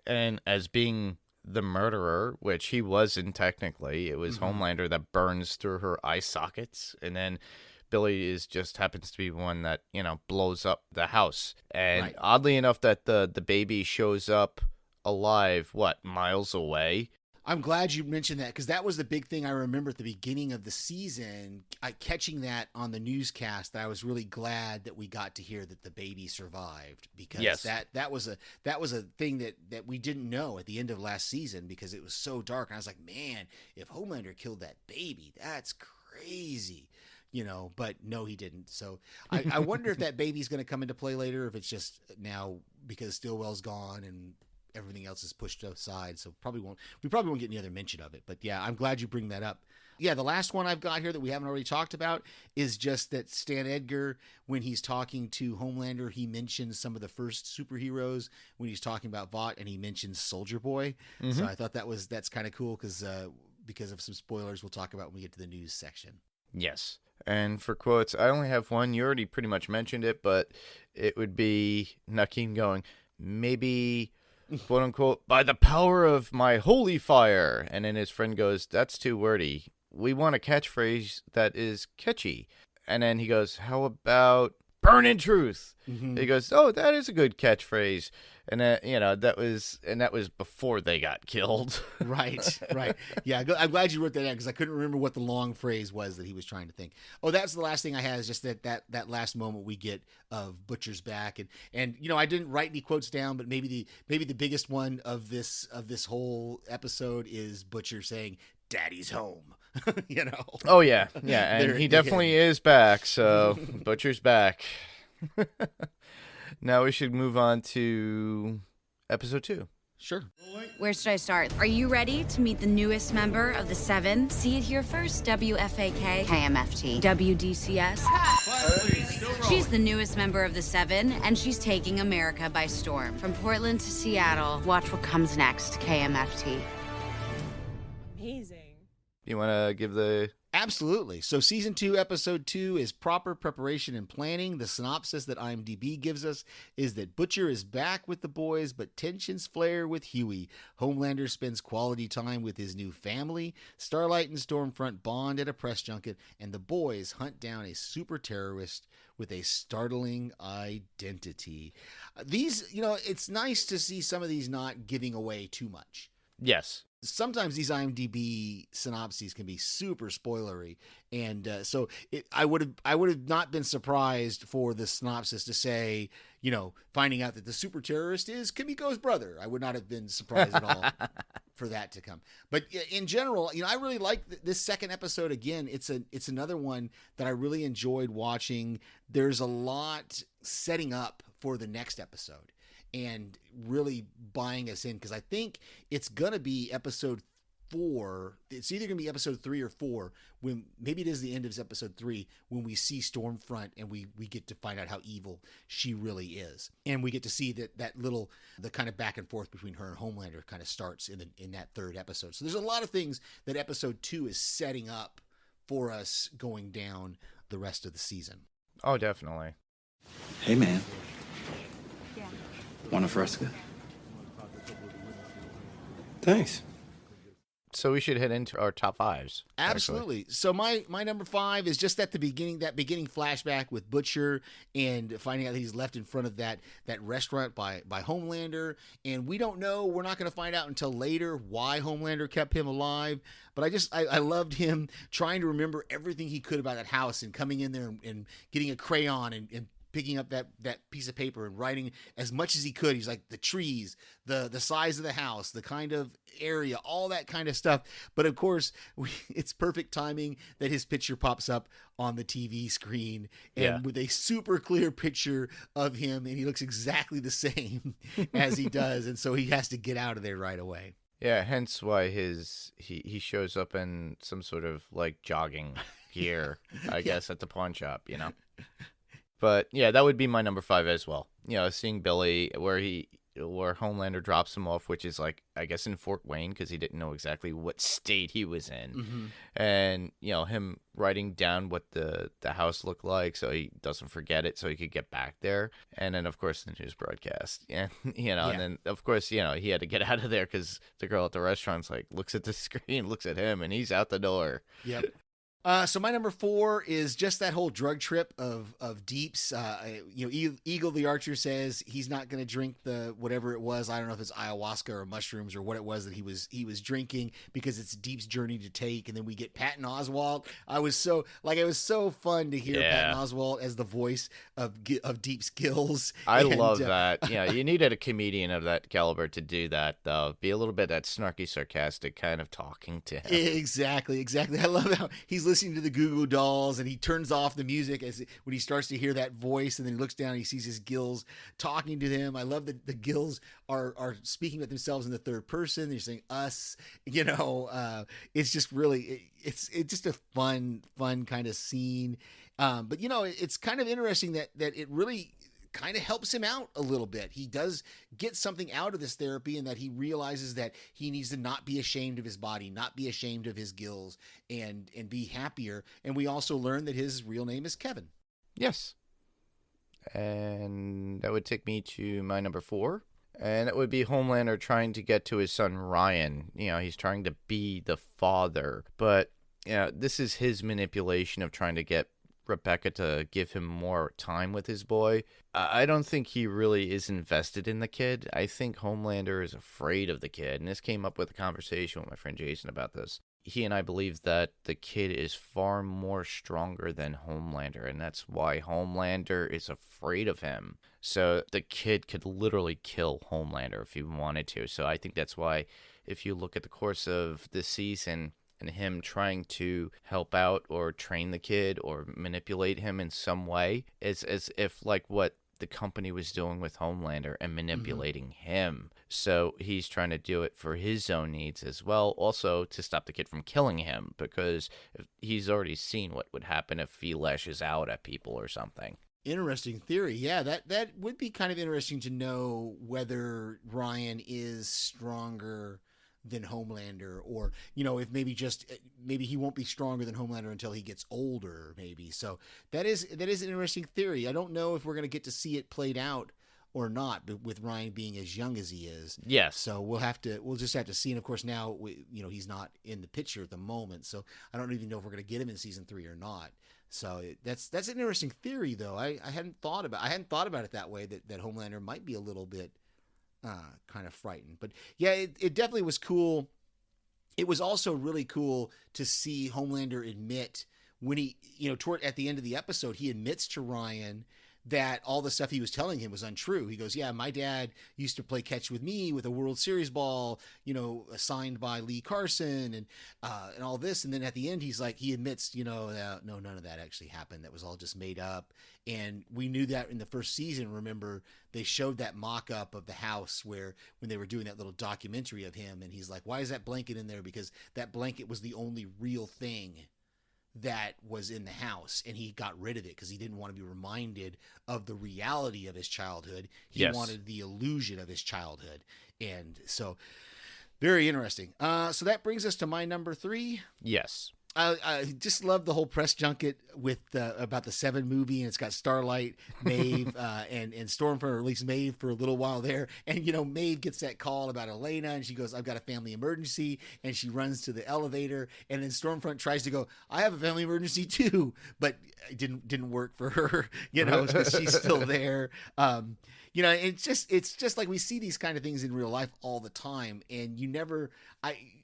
[SPEAKER 3] And as being the murderer, which he wasn't technically, it was Homelander that burns through her eye sockets. And then Billy just happens to be one that, blows up the house. And oddly enough that the baby shows up alive, miles away?
[SPEAKER 4] I'm glad you mentioned that because that was the big thing I remember at the beginning of the season. Catching that on the newscast, that I was really glad that we got to hear that the baby survived because that was a thing that we didn't know at the end of last season because it was so dark. And I was like, man, if Homelander killed that baby, that's crazy. But no, he didn't. So I wonder if that baby's going to come into play later, if it's just now because Stillwell's gone and everything else is pushed aside, so we probably won't get any other mention of it. But yeah, I'm glad you bring that up. Yeah, the last one I've got here that we haven't already talked about is just that Stan Edgar, when he's talking to Homelander, he mentions some of the first superheroes when he's talking about Vought, and he mentions Soldier Boy. So I thought that's kind of cool because of some spoilers we'll talk about when we get to the news section.
[SPEAKER 3] Yes. And for quotes, I only have one. You already pretty much mentioned it, but it would be Nakeem going, maybe, quote unquote, by the power of my holy fire. And then his friend goes, that's too wordy. We want a catchphrase that is catchy. And then he goes, how about burn in truth? He goes, oh, that is a good catchphrase. And that was before they got killed.
[SPEAKER 4] Right. Yeah, I'm glad you wrote that down because I couldn't remember what the long phrase was that he was trying to think. Oh, that's the last thing I had is just that last moment we get of Butcher's back, and I didn't write any quotes down, but maybe the biggest one of this whole episode is Butcher saying, "Daddy's home."
[SPEAKER 3] Oh yeah, and he definitely is back. So Butcher's back. Now we should move on to episode 2.
[SPEAKER 4] Sure.
[SPEAKER 5] Where should I start? Are you ready to meet the newest member of the 7? See it here first. WFAK, KMFT, WDCS. She's the newest member of the 7, and she's taking America by storm. From Portland to Seattle, watch what comes next, KMFT.
[SPEAKER 6] Amazing.
[SPEAKER 3] You want to give the...
[SPEAKER 4] Absolutely. So season 2, episode 2 is proper preparation and planning. The synopsis that IMDb gives us is that Butcher is back with the boys, but tensions flare with Huey. Homelander spends quality time with his new family. Starlight and Stormfront bond at a press junket, and the boys hunt down a super terrorist with a startling identity. These, it's nice to see some of these not giving away too much.
[SPEAKER 3] Yes.
[SPEAKER 4] Sometimes these IMDb synopses can be super spoilery, and so I would have not been surprised for the synopsis to say, finding out that the super terrorist is Kimiko's brother. I would not have been surprised at all for that to come. But in general, I really like this second episode. Again, it's another one that I really enjoyed watching. There's a lot setting up for the next episode and really buying us in, because I think it's going to be episode 4. It's either going to be episode 3 or 4, when maybe it is the end of episode 3, when we see Stormfront and we get to find out how evil she really is. And we get to see the kind of back and forth between her and Homelander kind of starts in that third episode. So there's a lot of things that episode 2 is setting up for us going down the rest of the season.
[SPEAKER 3] Oh, definitely.
[SPEAKER 1] Hey, man. Want a Fresca? Thanks.
[SPEAKER 3] so we should head into our top fives.
[SPEAKER 4] Absolutely. So my number 5 is just at the beginning, that beginning flashback with Butcher and finding out that he's left in front of that restaurant by Homelander. And we don't know, we're not going to find out until later why Homelander kept him alive. But I loved him trying to remember everything he could about that house and coming in there and getting a crayon and picking up that piece of paper and writing as much as he could. He's like, the trees, the size of the house, the kind of area, all that kind of stuff. But of course, it's perfect timing that his picture pops up on the TV screen and with a super clear picture of him, and he looks exactly the same as he does. And so he has to get out of there right away.
[SPEAKER 3] Yeah, hence why he shows up in some sort of like jogging gear, I guess, at the pawn shop, you know. But yeah, that would be my number 5 as well. You know, seeing Billy where Homelander drops him off, which is like, I guess, in Fort Wayne, because he didn't know exactly what state he was in. Mm-hmm. And, you know, him writing down what the house looked like so he doesn't forget it, so he could get back there. And then, of course, the news broadcast. Yeah, you know, and then, of course, you know, he had to get out of there because the girl at the restaurant's like, looks at the screen, looks at him, and he's out the door.
[SPEAKER 4] Yep. So my number 4 is just that whole drug trip of Deep's. You know, Eagle the Archer says he's not going to drink the whatever it was. I don't know if it's ayahuasca or mushrooms or what it was that he was drinking, because it's Deep's journey to take. And then we get Patton Oswalt. It was so fun to hear Patton Oswalt as the voice of Deep's Gills.
[SPEAKER 3] I love that. Yeah, you needed a comedian of that caliber to do that, though. Be a little bit that snarky, sarcastic kind of talking to him.
[SPEAKER 4] Exactly. I love how he's listening to the Goo Goo Dolls and he turns off the music when he starts to hear that voice, and then he looks down and he sees his Gills talking to them. I love that the Gills are speaking with themselves in the third person. They're saying us, you know. It's just really it's just a fun kind of scene. But you know, it's kind of interesting that it really kind of helps him out a little bit. He does get something out of this therapy, and that he realizes that he needs to not be ashamed of his body, not be ashamed of his Gills, and be happier. And we also learn that his real name is Kevin.
[SPEAKER 3] Yes. And that would take me to my number 4. And it would be Homelander trying to get to his son Ryan. You know, he's trying to be the father. But, you know, this is his manipulation of trying to get Rebecca to give him more time with his boy. I don't think he really is invested in the kid. I think Homelander is afraid of the kid. And this came up with a conversation with my friend Jason about this. He and I believe that the kid is far more stronger than Homelander, and that's why Homelander is afraid of him. So the kid could literally kill Homelander if he wanted to. So I think that's why, if you look at the course of this season and him trying to help out or train the kid or manipulate him in some way, it's as if like what the company was doing with Homelander and manipulating him. So he's trying to do it for his own needs as well, also to stop the kid from killing him, because he's already seen what would happen if he lashes out at people or something.
[SPEAKER 4] Interesting theory. Yeah, that would be kind of interesting to know whether Ryan is stronger than Homelander, or, you know, if maybe he won't be stronger than Homelander until he gets older, maybe. So that is an interesting theory. I don't know if we're going to get to see it played out or not, but with Ryan being as young as he is.
[SPEAKER 3] Yes.
[SPEAKER 4] So we'll just have to see. And of course now, he's not in the picture at the moment, so I don't even know if we're going to get him in season 3 or not. So that's an interesting theory, though. I hadn't thought about it that way, that Homelander might be a little bit kind of frightened. But yeah, it definitely was cool. It was also really cool to see Homelander admit when he, at the end of the episode, he admits to Ryan that all the stuff he was telling him was untrue. He goes, yeah, my dad used to play catch with me with a World Series ball, assigned by Lee Carson and all this. And then at the end, he admits, no, none of that actually happened. That was all just made up. And we knew that in the first season. Remember, they showed that mock-up of the house when they were doing that little documentary of him. And he's like, why is that blanket in there? Because that blanket was the only real thing that was in the house, and he got rid of it because he didn't want to be reminded of the reality of his childhood. He wanted the illusion of his childhood. And so very interesting. So that brings us to my number 3.
[SPEAKER 3] Yes.
[SPEAKER 4] I just love the whole press junket with about the Seven movie, and it's got Starlight, Maeve, and Stormfront, or at least Maeve for a little while there. And Maeve gets that call about Elena, and she goes, "I've got a family emergency," and she runs to the elevator. And then Stormfront tries to go, "I have a family emergency too," but it didn't work for her, because she's still there. It's just like we see these kind of things in real life all the time, and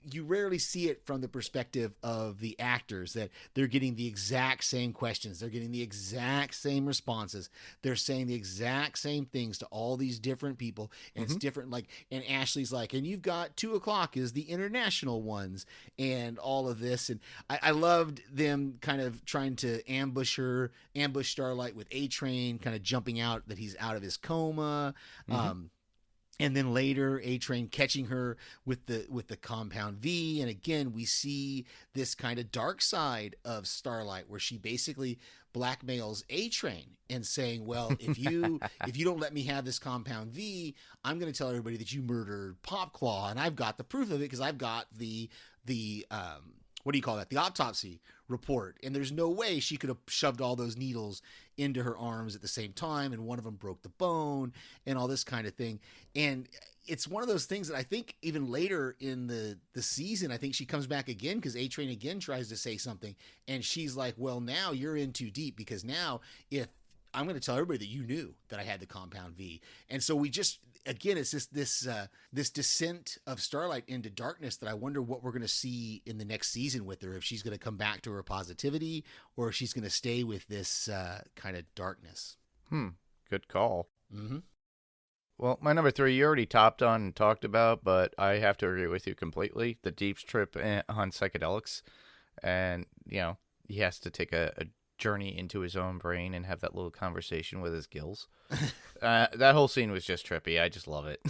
[SPEAKER 4] you rarely see it from the perspective of the actors, that they're getting the exact same questions, they're getting the exact same responses, they're saying the exact same things to all these different people, and it's different. Like, and Ashley's like, "And you've got 2:00 is the international ones," and all of this, and I loved them kind of trying to ambush Starlight with A-Train, kind of jumping out that he's out of his coma. And then later, A-Train catching her with the Compound V. And again, we see this kind of dark side of Starlight, where she basically blackmails A-Train and saying, "Well, if you don't let me have this Compound V, I'm going to tell everybody that you murdered Popclaw, and I've got the proof of it because I've got the what do you call that? The autopsy report. And there's no way she could have shoved all those needles into her arms at the same time, and one of them broke the bone and all this kind of thing." And it's one of those things that I think even later in the season, I think she comes back again because A-Train again tries to say something, and she's like, "Well, now you're in too deep, because now if I'm going to tell everybody that you knew that I had the Compound V." And so we just, again, it's just this descent of Starlight into darkness that I wonder what we're going to see in the next season with her, if she's going to come back to her positivity, or if she's going to stay with this kind of darkness.
[SPEAKER 3] Good call.
[SPEAKER 4] Mm-hmm.
[SPEAKER 3] Well, my number 3, you already topped on and talked about, but I have to agree with you completely. The Deep's trip on psychedelics, and, he has to take a journey into his own brain and have that little conversation with his gills. That whole scene was just trippy. I just love it.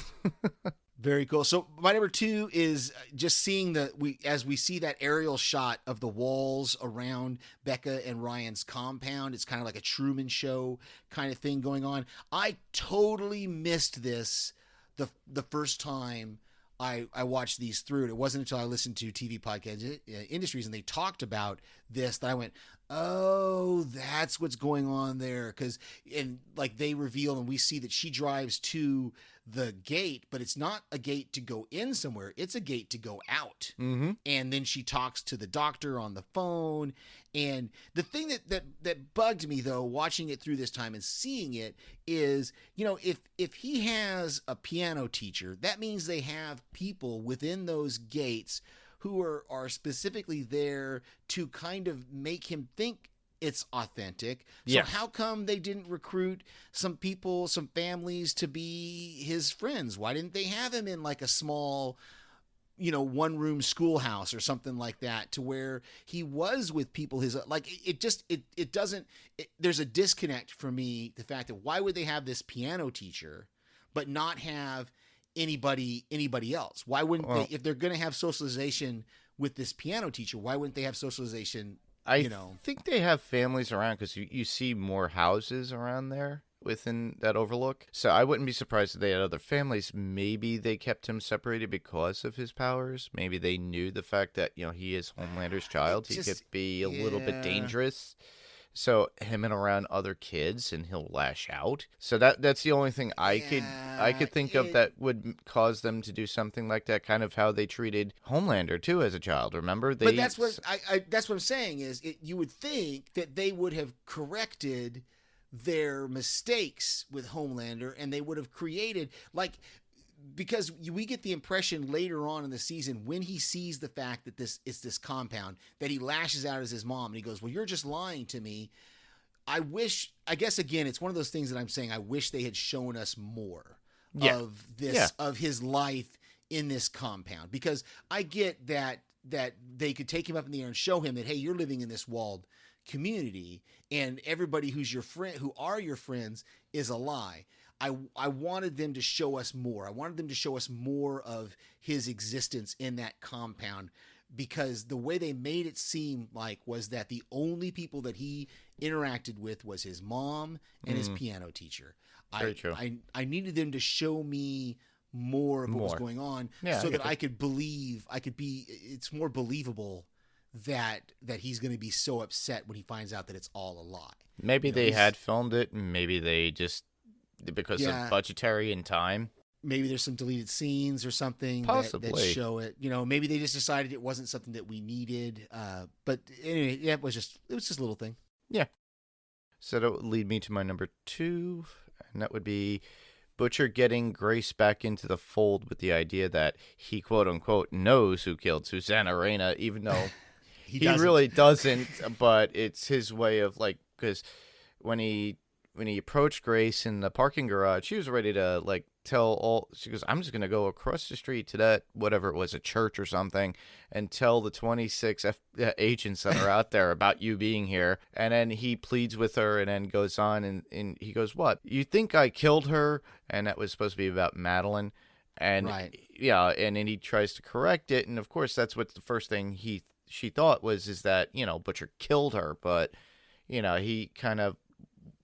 [SPEAKER 4] Very cool. So my number 2 is just seeing as we see that aerial shot of the walls around Becca and Ryan's compound. It's kind of like a Truman Show kind of thing going on. I totally missed this the first time I watched these through. And it wasn't until I listened to TV Podcast Industries and they talked about this that I went, "Oh, that's what's going on there." And they reveal, and we see that she drives to the gate, but it's not a gate to go in somewhere. It's a gate to go out.
[SPEAKER 3] Mm-hmm.
[SPEAKER 4] And then she talks to the doctor on the phone. And the thing that bugged me, though, watching it through this time and seeing it is, if he has a piano teacher, that means they have people within those gates who are specifically there to kind of make him think it's authentic. So
[SPEAKER 3] yes.
[SPEAKER 4] How come they didn't recruit some people, some families to be his friends? Why didn't they have him in like a small, one-room schoolhouse or something like that, to where he was with people there's a disconnect for me, the fact that why would they have this piano teacher but not have anybody else? Why wouldn't they, if they're going to have socialization with this piano teacher, why wouldn't they have socialization?
[SPEAKER 3] I think they have families around, because you see more houses around there within that overlook. So I wouldn't be surprised if they had other families. Maybe they kept him separated because of his powers. Maybe they knew the fact that, he is Homelander's child. He could be a little bit dangerous. So him and around other kids, and he'll lash out. So that's the only thing I could think of that would cause them to do something like that. Kind of how they treated Homelander too as a child. Remember?
[SPEAKER 4] But that's what that's what I'm saying is you would think that they would have corrected their mistakes with Homelander, and they would have created because we get the impression later on in the season, when he sees the fact that it's this compound, that he lashes out as his mom and he goes, "Well, you're just lying to me." I guess again, it's one of those things that I'm saying, I wish they had shown us more of this, of his life in this compound, because I get that they could take him up in the air and show him that, hey, you're living in this walled community and everybody who's your friend, who are your friends, is a lie. I wanted them to show us more. I wanted them to show us more of his existence in that compound, because the way they made it seem like was that the only people that he interacted with was his mom and his piano teacher.
[SPEAKER 3] Very true.
[SPEAKER 4] I needed them to show me more of what was going on, so that I could believe, it's more believable that he's going to be so upset when he finds out that it's all a lie.
[SPEAKER 3] Maybe
[SPEAKER 4] You know,
[SPEAKER 3] they
[SPEAKER 4] he's-
[SPEAKER 3] had filmed it, and maybe they just, because
[SPEAKER 4] Yeah.
[SPEAKER 3] of budgetary and time.
[SPEAKER 4] Maybe there's some deleted scenes or something that
[SPEAKER 3] Possibly.
[SPEAKER 4] show it. You know, maybe they just decided it wasn't something that we needed. But anyway, yeah, it was just a little thing.
[SPEAKER 3] So that would lead me to my number 2, and that would be Butcher getting Grace back into the fold with the idea that he, quote unquote, knows who killed Susanna Reina, even though he
[SPEAKER 4] doesn't.
[SPEAKER 3] really doesn't. But it's his way of, like, because when he approached Grace in the parking garage, she was ready to, like, tell all. She goes, I'm just gonna go across the street to that, whatever it was, a church or something, and tell the 26 agents that are out there about you being here. And then he pleads with her, and then goes on, and he goes, what, you think I killed her? And that was supposed to be about Madeline. And
[SPEAKER 4] Right.
[SPEAKER 3] yeah, and then he tries to correct it, and of course that's what the first thing she thought is that, you know, Butcher killed her. But, you know, he kind of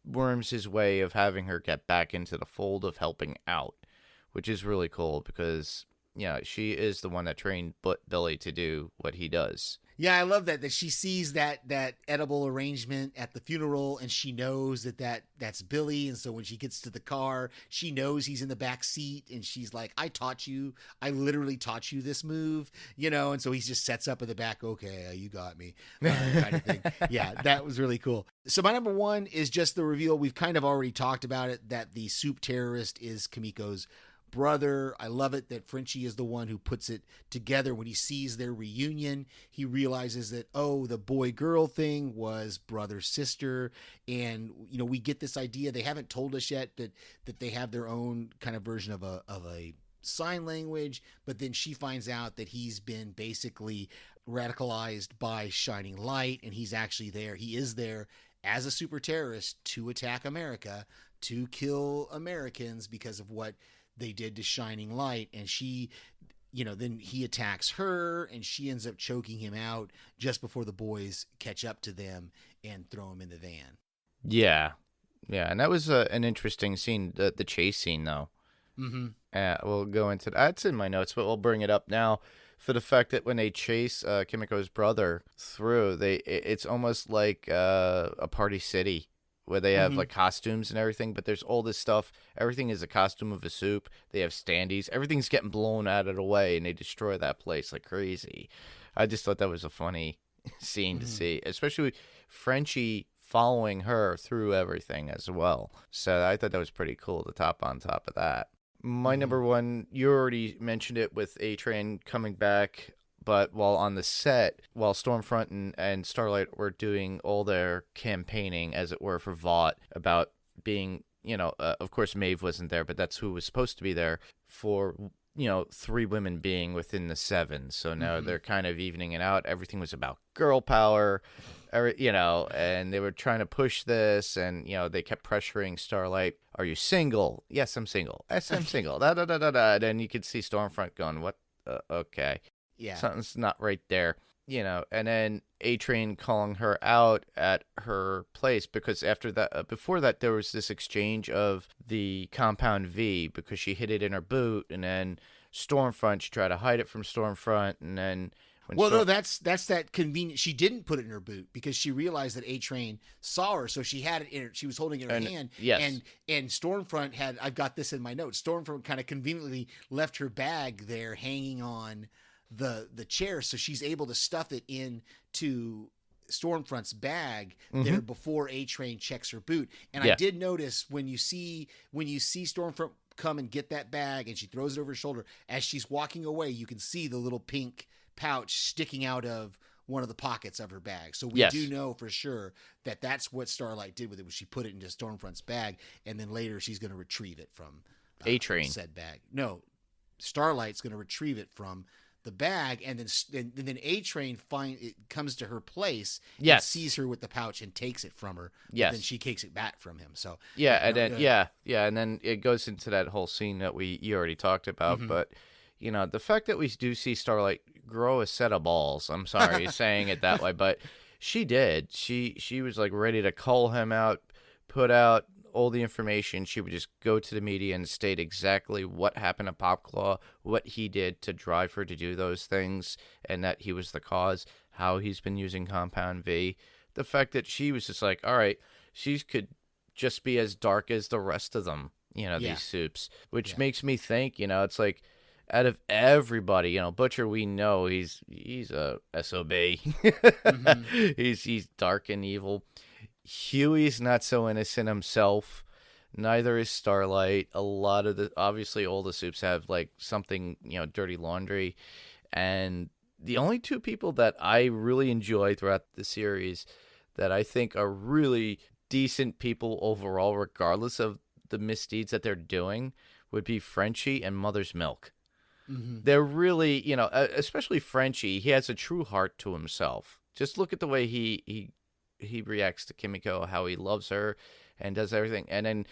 [SPEAKER 3] worms his way of having her get back into the fold of helping out, which is really cool because, you know, she is the one that trained Billy to do what he does.
[SPEAKER 4] Yeah, I love that she sees that edible arrangement at the funeral, and she knows that's Billy. And so when she gets to the car, she knows he's in the back seat, and she's like, I literally taught you this move, you know. And so he just sets up in the back, okay, you got me, kind of thing. Yeah, that was really cool. So my number 1 is just the reveal. We've kind of already talked about it, that the soup terrorist is Kimiko's brother. I love it that Frenchie is the one who puts it together. When he sees their reunion, he realizes that, oh, the boy-girl thing was brother-sister. And, you know, we get this idea. They haven't told us yet that they have their own kind of version of a sign language, but then she finds out that he's been basically radicalized by Shining Light, and he's actually there. He is there as a super terrorist to attack America, to kill Americans because of what they did to Shining Light. And she, you know, then he attacks her, and she ends up choking him out just before the boys catch up to them and throw him in the van.
[SPEAKER 3] Yeah, and that was an interesting scene, the chase scene, though.
[SPEAKER 4] Mm-hmm.
[SPEAKER 3] We'll go into that. It's in my notes, but we'll bring it up now for the fact that when they chase Kimiko's brother through, it's almost like a party city where they have like costumes and everything, but there's all this stuff. Everything is a costume of a soup. They have standees. Everything's getting blown out of the way, and they destroy that place like crazy. I just thought that was a funny scene to see, especially with Frenchie following her through everything as well. So I thought that was pretty cool, the top on top of that. My number 1, you already mentioned it with A-Train coming back, but while on the set, while Stormfront and Starlight were doing all their campaigning, as it were, for Vought about being, you know, of course Maeve wasn't there, but that's who was supposed to be there, for, you know, 3 women being within the 7. So now they're kind of evening it out. Everything was about girl power, you know, and they were trying to push this, and, you know, they kept pressuring Starlight. Are you single? Yes, I'm single. Yes, I'm single. Da. Then you could see Stormfront going, what? Okay.
[SPEAKER 4] Yeah.
[SPEAKER 3] Something's not right there, you know. And then A-Train calling her out at her place, because after that, before that, there was this exchange of the Compound V, because she hid it in her boot, and then Stormfront, she tried to hide it from Stormfront, and then when
[SPEAKER 4] No, that's that convenient. She didn't put it in her boot because she realized that A-Train saw her, so she had it in her. She was holding it in her hand.
[SPEAKER 3] Yes.
[SPEAKER 4] And Stormfront had. I've got this in my notes. Stormfront kind of conveniently left her bag there, hanging on the chair, so she's able to stuff it into Stormfront's bag there before A-Train checks her boot. And I did notice when you see Stormfront come and get that bag, and she throws it over her shoulder, as she's walking away, you can see the little pink pouch sticking out of one of the pockets of her bag. So we do know for sure that that's what Starlight did with it, was she put it into Stormfront's bag, and then later she's going to retrieve it from
[SPEAKER 3] A-Train
[SPEAKER 4] said bag. No, Starlight's going to retrieve it from the bag, and then A-Train comes to her place, and sees her with the pouch and takes it from her.
[SPEAKER 3] Yes.
[SPEAKER 4] Then she takes it back from him. So
[SPEAKER 3] and then it goes into that whole scene that you already talked about. But you know, the fact that we do see Starlight grow a set of balls. I'm sorry saying it that way, but she did. She was like ready to call him out, put out all the information. She would just go to the media and state exactly what happened to Popclaw, what he did to drive her to do those things, and that he was the cause. how he's been using Compound V. The fact that she was just like, all right, she could just be as dark as the rest of them, these soups, which makes me think, it's like, out of everybody, Butcher, we know he's a SOB. He's dark and evil. Huey's not so innocent himself. Neither is Starlight. Obviously all the soups have like something, dirty laundry. And the only two people that I really enjoy throughout the series that I think are really decent people overall, regardless of the misdeeds that they're doing, would be Frenchie and Mother's Milk. Mm-hmm. They're really, especially Frenchie, he has a true heart to himself. Just look at the way he reacts to Kimiko, how he loves her and does everything. And then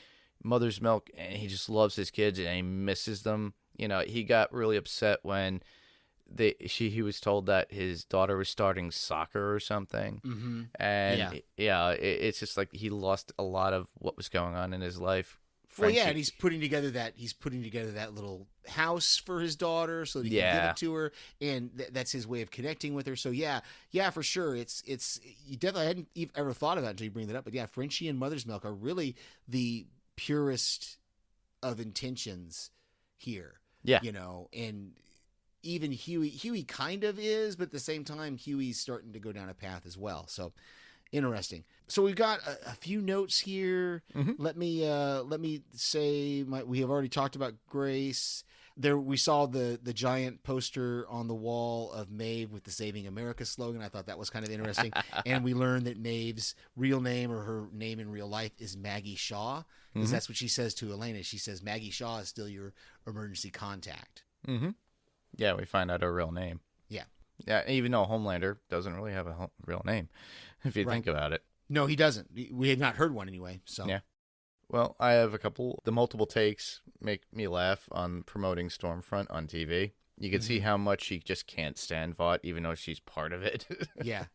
[SPEAKER 3] Mother's Milk, and he just loves his kids and he misses them. He got really upset when he was told that his daughter was starting soccer or something. Mm-hmm. And it's just like he lost a lot of what was going on in his life. Frenchie.
[SPEAKER 4] Well, yeah, and he's putting together that little house for his daughter so that he can give it to her, and that's his way of connecting with her. So yeah, for sure. It's you definitely hadn't ever thought about it until you bring that up. But yeah, Frenchie and Mother's Milk are really the purest of intentions here. Yeah, and even Huey kind of is, but at the same time, Huey's starting to go down a path as well. So interesting. So we've got a few notes here. Mm-hmm. Let me say we have already talked about Grace. There we saw the giant poster on the wall of Maeve with the Saving America slogan. I thought that was kind of interesting. And we learned that Maeve's real name, or her name in real life, is Maggie Shaw, because that's what she says to Elena. She says Maggie Shaw is still your emergency contact.
[SPEAKER 3] Mm-hmm. Yeah, we find out her real name. Yeah. Yeah, even though Homelander doesn't really have a real name, if you think about it.
[SPEAKER 4] No, he doesn't. We had not heard one anyway. So
[SPEAKER 3] yeah. Well, I have a couple. The multiple takes make me laugh on promoting Stormfront on TV. You can see how much she just can't stand Vought, even though she's part of it.
[SPEAKER 4] Yeah.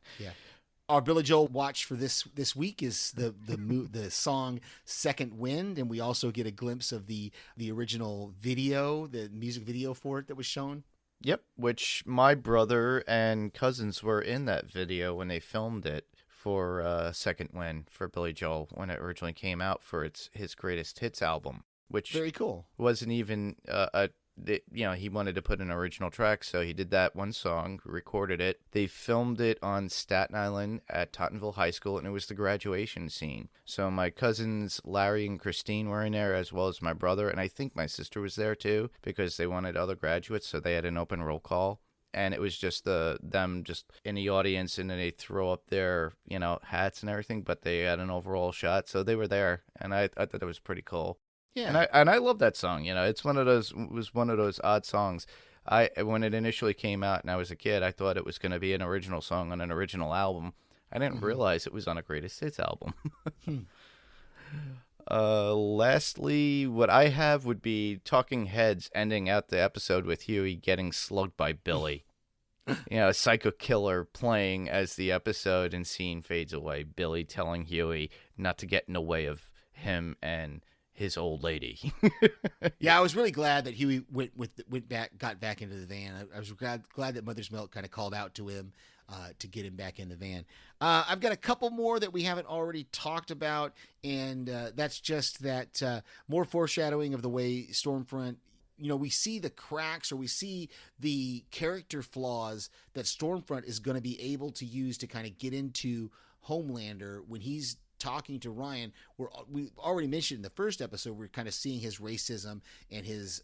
[SPEAKER 4] Our Billy Joel watch for this week is the song "Second Wind," and we also get a glimpse of the original video, the music video for it that was shown.
[SPEAKER 3] Yep, which my brother and cousins were in that video when they filmed it for Second Wind for Billy Joel when it originally came out for his greatest hits album, which
[SPEAKER 4] very cool.
[SPEAKER 3] Wasn't even he wanted to put an original track, so he did that one song, recorded it. They filmed it on Staten Island at Tottenville High School, and it was the graduation scene. So my cousins Larry and Christine were in there, as well as my brother, and I think my sister was there too, because they wanted other graduates, so they had an open roll call. And it was just them just in the audience, and then they throw up their hats and everything, but they had an overall shot, so they were there, and I thought it was pretty cool. Yeah, and I love that song. It's one of those odd songs. When it initially came out and I was a kid, I thought it was going to be an original song on an original album. I didn't realize it was on a greatest hits album. Lastly, what I have would be Talking Heads ending out the episode with Huey getting slugged by Billy. A psycho killer playing as the episode and scene fades away. Billy telling Huey not to get in the way of him and his old lady.
[SPEAKER 4] Yeah, I was really glad that Huey got back into the van. I was glad that Mother's Milk kind of called out to him to get him back in the van. I've got a couple more that we haven't already talked about, and that's just that more foreshadowing of the way Stormfront, we see the cracks, or we see the character flaws that Stormfront is going to be able to use to kind of get into Homelander when he's talking to Ryan. We already mentioned in the first episode, we're kind of seeing his racism and his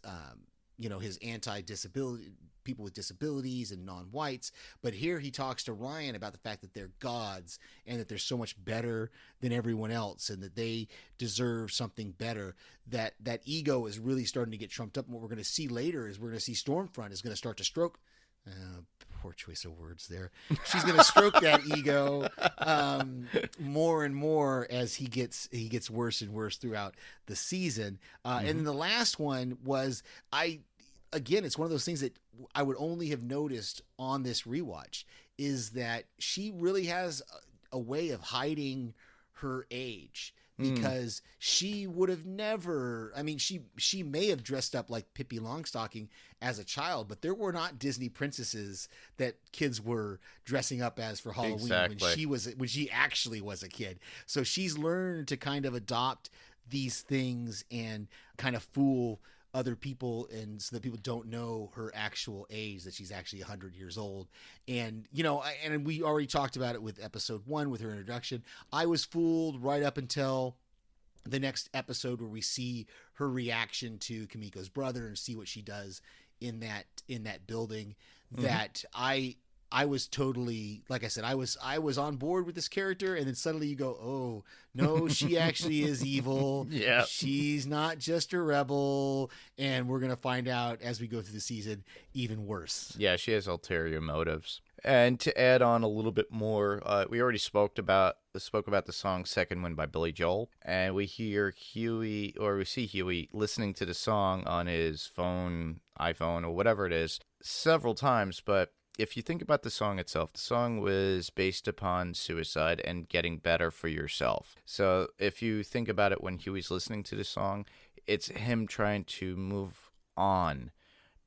[SPEAKER 4] his anti-disability, people with disabilities and non-whites. But here he talks to Ryan about the fact that they're gods and that they're so much better than everyone else and that they deserve something better. That ego is really starting to get trumped up. And what we're going to see later is we're going to see Stormfront is going to start to stroke. Poor choice of words there. She's going to stroke that ego more and more as he gets worse and worse throughout the season. And then the last one was it's one of those things that I would only have noticed on this rewatch, is that she really has a way of hiding her age. because she would have never, I mean, she may have dressed up like Pippi Longstocking as a child, but there were not Disney princesses that kids were dressing up as for Halloween
[SPEAKER 3] Exactly.
[SPEAKER 4] when she actually was a kid. So she's learned to kind of adopt these things and kind of fool other people, and so that people don't know her actual age, that she's actually 100 years old. And and we already talked about it with episode 1 with her introduction. I was fooled right up until the next episode where we see her reaction to Kamiko's brother and see what she does in that building. That I was totally, like I said, I was on board with this character, and then suddenly you go, oh no, she actually is evil.
[SPEAKER 3] Yeah.
[SPEAKER 4] She's not just a rebel, and we're gonna find out as we go through the season even worse.
[SPEAKER 3] Yeah, she has ulterior motives. And to add on a little bit more, we already spoke about the song "Second Wind" by Billy Joel, and we hear Huey, or we see Huey listening to the song on his phone, iPhone, or whatever it is, several times. But if you think about the song itself, the song was based upon suicide and getting better for yourself. So if you think about it, when Huey's listening to the song, it's him trying to move on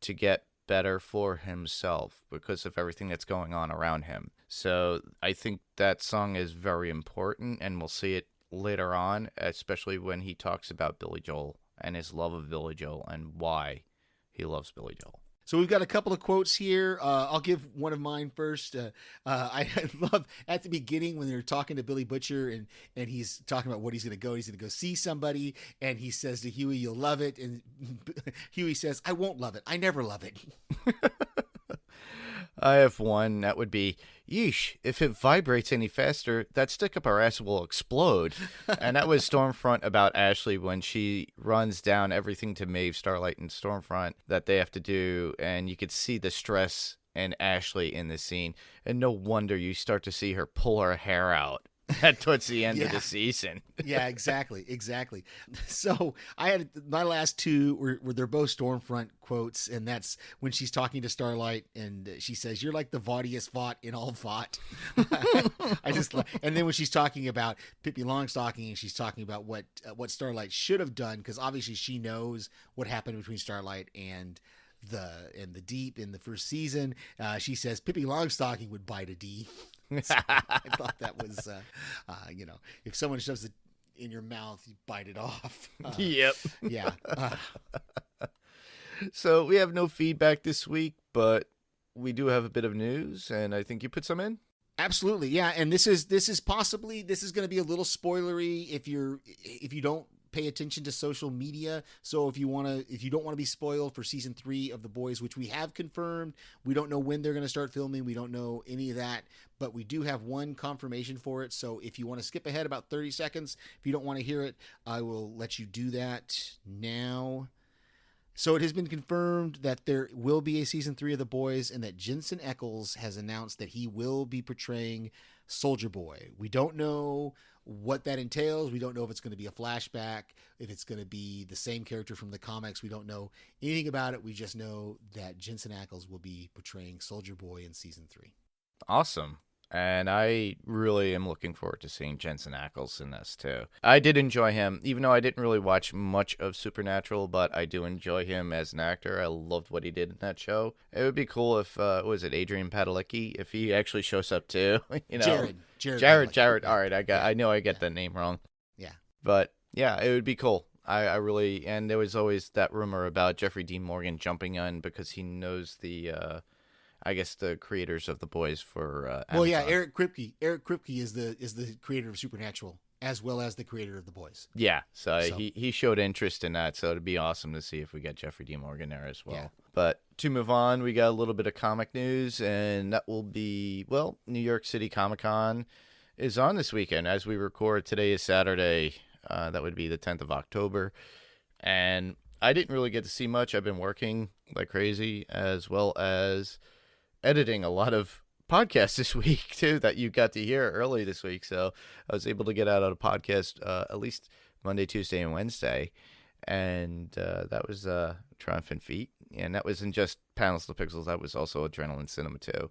[SPEAKER 3] to get better for himself because of everything that's going on around him. So I think that song is very important, and we'll see it later on, especially when he talks about Billy Joel and his love of Billy Joel and why he loves Billy Joel.
[SPEAKER 4] So we've got a couple of quotes here. I'll give one of mine first. I love at the beginning when they're talking to Billy Butcher and he's talking about what he's going to go. He's going to go see somebody, and he says to Huey, "You'll love it." And Huey says, "I won't love it. I never love it."
[SPEAKER 3] I have one that would be, yeesh, if it vibrates any faster, that stick up our ass will explode. And that was Stormfront about Ashley when she runs down everything to Maeve, Starlight, and Stormfront that they have to do. And you could see the stress in Ashley in the scene. And no wonder you start to see her pull her hair out towards the end of the season.
[SPEAKER 4] Yeah, exactly. So I had my last two were they're both Stormfront quotes, and that's when she's talking to Starlight and she says, "You're like the vaughtiest vaught in all vaught." And then when she's talking about Pippi Longstocking, and she's talking about what Starlight should have done, because obviously she knows what happened between Starlight and the Deep in the first season. She says Pippi Longstocking would bite a D. So I thought that was, if someone shoves it in your mouth, you bite it off.
[SPEAKER 3] Yep.
[SPEAKER 4] Yeah.
[SPEAKER 3] So we have no feedback this week, but we do have a bit of news, and I think you put some in.
[SPEAKER 4] Absolutely. Yeah. And this is going to be a little spoilery if you don't pay attention to social media. So if you don't want to be spoiled for season 3 of The Boys, which we have confirmed, we don't know when they're going to start filming. We don't know any of that, but we do have one confirmation for it. So if you want to skip ahead about 30 seconds, if you don't want to hear it, I will let you do that now. So it has been confirmed that there will be a season 3 of The Boys, and that Jensen Ackles has announced that he will be portraying Soldier Boy. We don't know what that entails. We don't know if it's going to be a flashback, if it's going to be the same character from the comics. We don't know anything about it. We just know that Jensen Ackles will be portraying Soldier Boy in season 3.
[SPEAKER 3] Awesome. And I really am looking forward to seeing Jensen Ackles in this, too. I did enjoy him, even though I didn't really watch much of Supernatural, but I do enjoy him as an actor. I loved what he did in that show. It would be cool if, was it Adrian Padalecki, if he actually shows up, too. Jared. All right, I know I get that name wrong.
[SPEAKER 4] Yeah.
[SPEAKER 3] But, yeah, it would be cool. I really, and there was always that rumor about Jeffrey Dean Morgan jumping in because he knows the creators of The Boys for Amazon.
[SPEAKER 4] Well, yeah, Eric Kripke. Eric Kripke is the creator of Supernatural as well as the creator of The Boys.
[SPEAKER 3] Yeah, so he showed interest in that, so it'd be awesome to see if we get Jeffrey Dean Morgan there as well. Yeah. But to move on, we got a little bit of comic news, and that will be, well, New York City Comic Con is on this weekend. As we record, today is Saturday. That would be the 10th of October. And I didn't really get to see much. I've been working like crazy, as well as editing a lot of podcasts this week too that you got to hear early this week. So I was able to get out on a podcast at least Monday, Tuesday, and Wednesday, and that was Triumphant Feet, and that wasn't just Panels to Pixels. That was also Adrenaline Cinema too.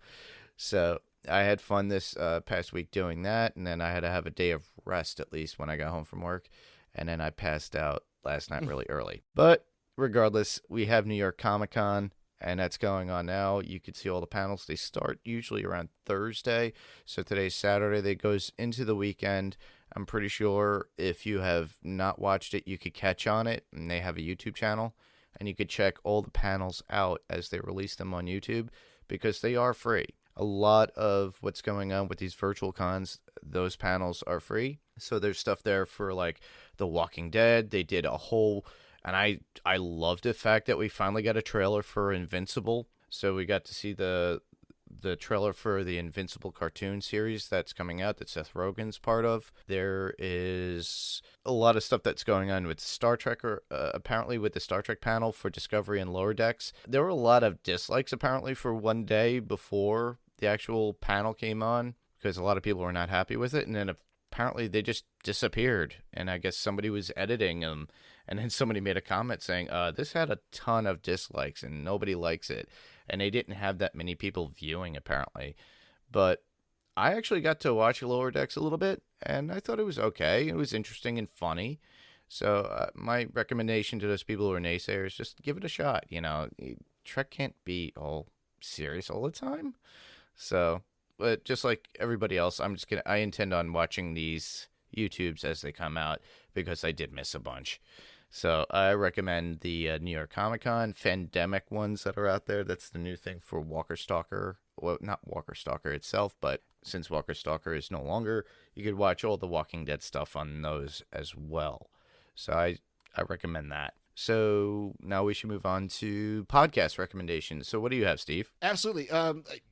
[SPEAKER 3] So I had fun this past week doing that, and then I had to have a day of rest at least when I got home from work, and then I passed out last night really early. But regardless, we have New York Comic Con, and that's going on now. You can see all the panels. They start usually around Thursday, so today's Saturday. They goes into the weekend. I'm pretty sure if you have not watched it, you could catch on it, and they have a YouTube channel, and you could check all the panels out as they release them on YouTube because they are free. A lot of what's going on with these virtual cons, those panels are free. So there's stuff there for like The Walking Dead. They did a whole, and I loved the fact that we finally got a trailer for Invincible. So we got to see the trailer for the Invincible cartoon series that's coming out that Seth Rogen's part of. There is a lot of stuff that's going on with Star Trek, or apparently with the Star Trek panel for Discovery and Lower Decks. There were a lot of dislikes apparently for one day before the actual panel came on because a lot of people were not happy with it, and then apparently they just disappeared, and I guess somebody was editing them, and then somebody made a comment saying, this had a ton of dislikes and nobody likes it. And they didn't have that many people viewing, apparently. But I actually got to watch Lower Decks a little bit, and I thought it was okay. It was interesting and funny. So my recommendation to those people who are naysayers, just give it a shot. You know, Trek can't be all serious all the time. So, but just like everybody else, I intend on watching these YouTubes as they come out because I did miss a bunch. So I recommend the New York Comic Con Fandemic ones that are out there. That's the new thing for Walker Stalker. Well, not Walker Stalker itself, but since Walker Stalker is no longer, you could watch all the Walking Dead stuff on those as well. So I recommend that. So now we should move on to podcast recommendations. So what do you have, Steve?
[SPEAKER 4] Absolutely.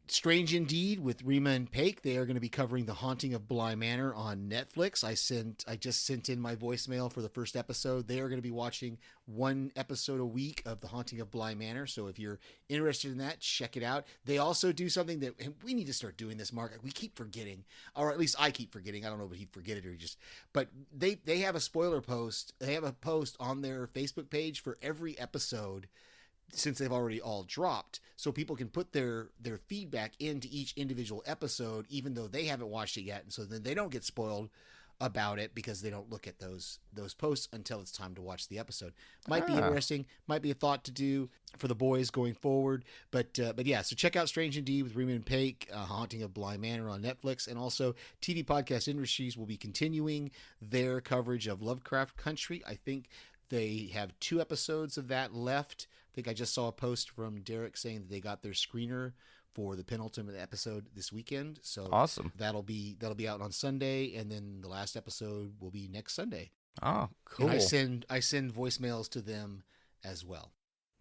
[SPEAKER 4] Strange Indeed with Rima and Paik. They are going to be covering The Haunting of Bly Manor on Netflix. I just sent in my voicemail for the first episode. They are going to be watching one episode a week of The Haunting of Bly Manor. So if you're interested in that, check it out. They also do something that, and we need to start doing this, Mark. We keep forgetting, or at least I keep forgetting. I don't know if he'd forget it or just, but they have a spoiler post. They have a post on their Facebook page for every episode since they've already all dropped, so people can put their feedback into each individual episode, even though they haven't watched it yet, and so then they don't get spoiled about it because they don't look at those posts until it's time to watch the episode. Might be interesting, might be a thought to do for the boys going forward, but yeah, so check out Strange Indeed with Rima and Paik, Haunting of Bly Manor on Netflix, and also TV Podcast Industries will be continuing their coverage of Lovecraft Country. I think they have 2 episodes of that left. I think I just saw a post from Derek saying that they got their screener for the penultimate episode this weekend. So
[SPEAKER 3] awesome. That'll
[SPEAKER 4] be out on Sunday, and then the last episode will be next Sunday.
[SPEAKER 3] Oh, cool.
[SPEAKER 4] And I send voicemails to them as well.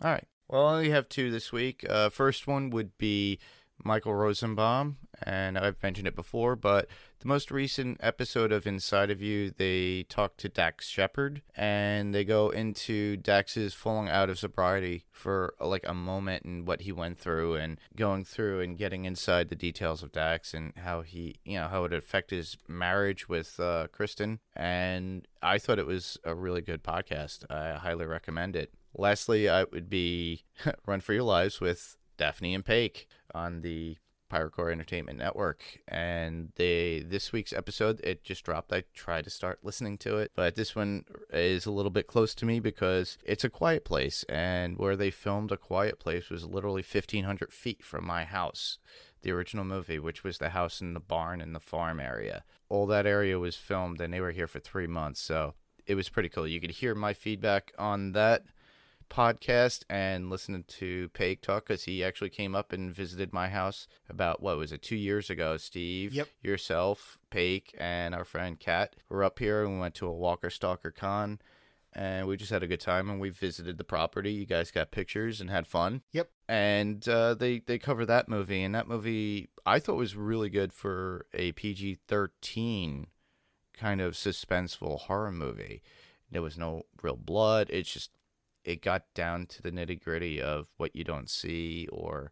[SPEAKER 3] All right. Well, I only have 2 this week. First one would be Michael Rosenbaum, and I've mentioned it before, but the most recent episode of Inside of You, they talk to Dax Shepard, and they go into Dax's falling out of sobriety for like a moment and what he went through, and going through and getting inside the details of Dax and how he, how it affected his marriage with Kristen. And I thought it was a really good podcast. I highly recommend it. Lastly, I would be Run for Your Lives with Daphne and Paik on the Pirate Core Entertainment Network. And this week's episode, it just dropped. I tried to start listening to it, but this one is a little bit close to me because it's A Quiet Place, and where they filmed A Quiet Place was literally 1,500 feet from my house, the original movie, which was the house and the barn and the farm area. All that area was filmed, and they were here for 3 months, so it was pretty cool. You could hear my feedback on that podcast and listen to Paik talk, because he actually came up and visited my house about, 2 years ago, Steve?
[SPEAKER 4] Yep.
[SPEAKER 3] Yourself, Paik, and our friend Kat were up here, and we went to a Walker Stalker con, and we just had a good time, and we visited the property. You guys got pictures and had fun.
[SPEAKER 4] Yep.
[SPEAKER 3] And they cover that movie, and that movie I thought was really good for a PG-13 kind of suspenseful horror movie. There was no real blood. It got down to the nitty-gritty of what you don't see, or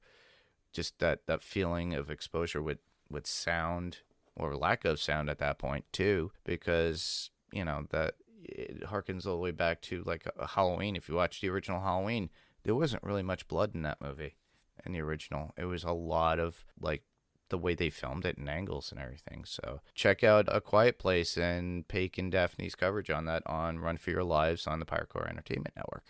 [SPEAKER 3] just that feeling of exposure with sound, or lack of sound at that point too, because that it harkens all the way back to like a Halloween. If you watch the original Halloween, there wasn't really much blood in that movie. In the original, it was a lot of like the way they filmed it and angles and everything. So check out A Quiet Place and Paik and Daphne's coverage on that on Run for Your Lives on the Pirate Core Entertainment Network.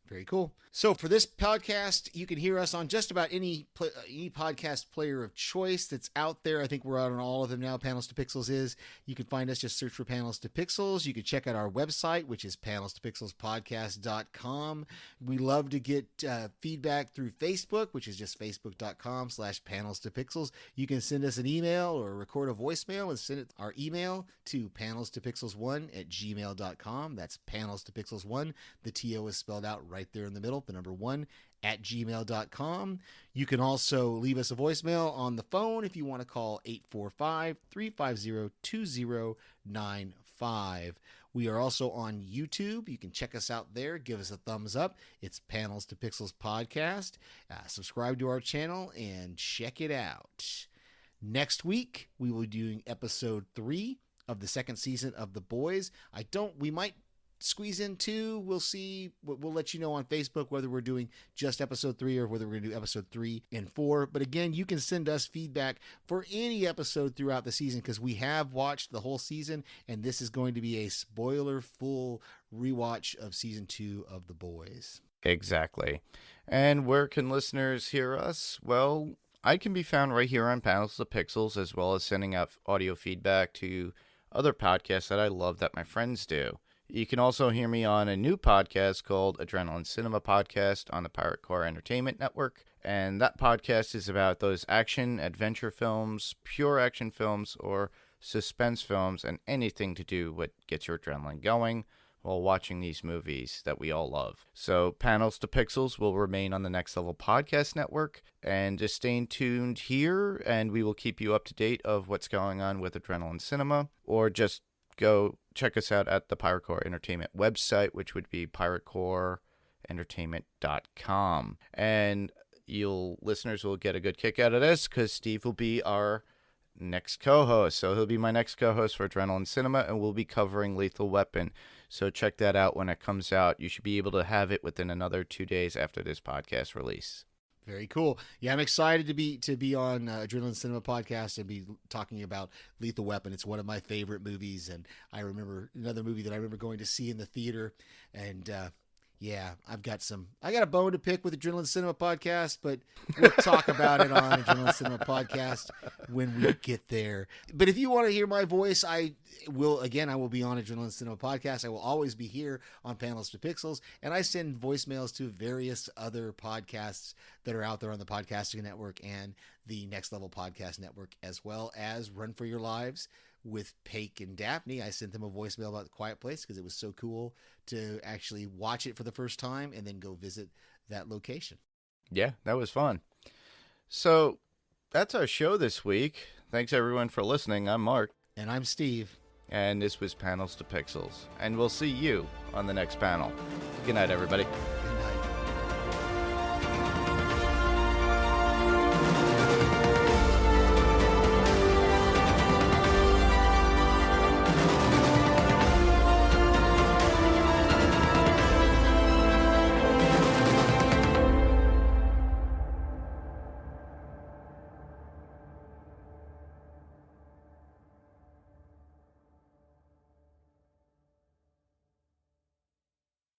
[SPEAKER 4] Very cool. So for this podcast, you can hear us on just about any podcast player of choice that's out there. I think we're out on all of them now. Panels to Pixels is. You can find us, just search for Panels to Pixels. You can check out our website, which is panelstopixelspodcast.com. We love to get feedback through Facebook, which is just facebook.com/panels to pixels. You can send us an email or record a voicemail and send our email to panelstopixels1@gmail.com. That's panelstopixels1. The TO is spelled out right there in the middle, the number 1@gmail.com. You can also leave us a voicemail on the phone if you want to call 845-350-2095. We are also on YouTube. You can check us out there. Give us a thumbs up. It's Panels to Pixels Podcast. Subscribe to our channel and check it out. Next week, we will be doing episode 3 of the second season of The Boys. We might squeeze in 2. We'll see. We'll let you know on Facebook whether we're doing just episode 3 or whether we're going to do episode 3 and 4. But again, you can send us feedback for any episode throughout the season because we have watched the whole season, and this is going to be a spoiler-full rewatch of season 2 of The Boys.
[SPEAKER 3] Exactly. And where can listeners hear us? Well, I can be found right here on Panels to Pixels, as well as sending out audio feedback to other podcasts that I love that my friends do. You can also hear me on a new podcast called Adrenaline Cinema Podcast on the Pirate Core Entertainment Network. And that podcast is about those action adventure films, pure action films, or suspense films, and anything to do what gets your adrenaline going while watching these movies that we all love. So Panels to Pixels will remain on the Next Level Podcast Network, and just stay tuned here, and we will keep you up to date of what's going on with Adrenaline Cinema, or just go check us out at the Pirate Core Entertainment website, which would be piratecoreentertainment.com. And listeners will get a good kick out of this because Steve will be our next co-host. So he'll be my next co-host for Adrenaline Cinema, and we'll be covering Lethal Weapon. So check that out when it comes out. You should be able to have it within another 2 days after this podcast release.
[SPEAKER 4] Very cool. Yeah, I'm excited to be on Adrenaline Cinema Podcast and be talking about Lethal Weapon. It's one of my favorite movies, and I remember another movie that I remember going to see in the theater. And yeah, I got a bone to pick with Adrenaline Cinema Podcast, but we'll talk about it on Adrenaline Cinema Podcast when we get there. But if you want to hear my voice, I will be on Adrenaline Cinema Podcast. I will always be here on Panels to Pixels, and I send voicemails to various other podcasts that are out there on the Podcasting Network and the Next Level Podcast Network, as well as Run for Your Lives with Paik and Daphne. I sent them a voicemail about The Quiet Place because it was so cool to actually watch it for the first time and then go visit that location.
[SPEAKER 3] Yeah, that was fun. So that's our show this week. Thanks everyone for listening. I'm Mark.
[SPEAKER 4] And I'm Steve.
[SPEAKER 3] And this was Panels to Pixels. And we'll see you on the next panel. Good night, everybody.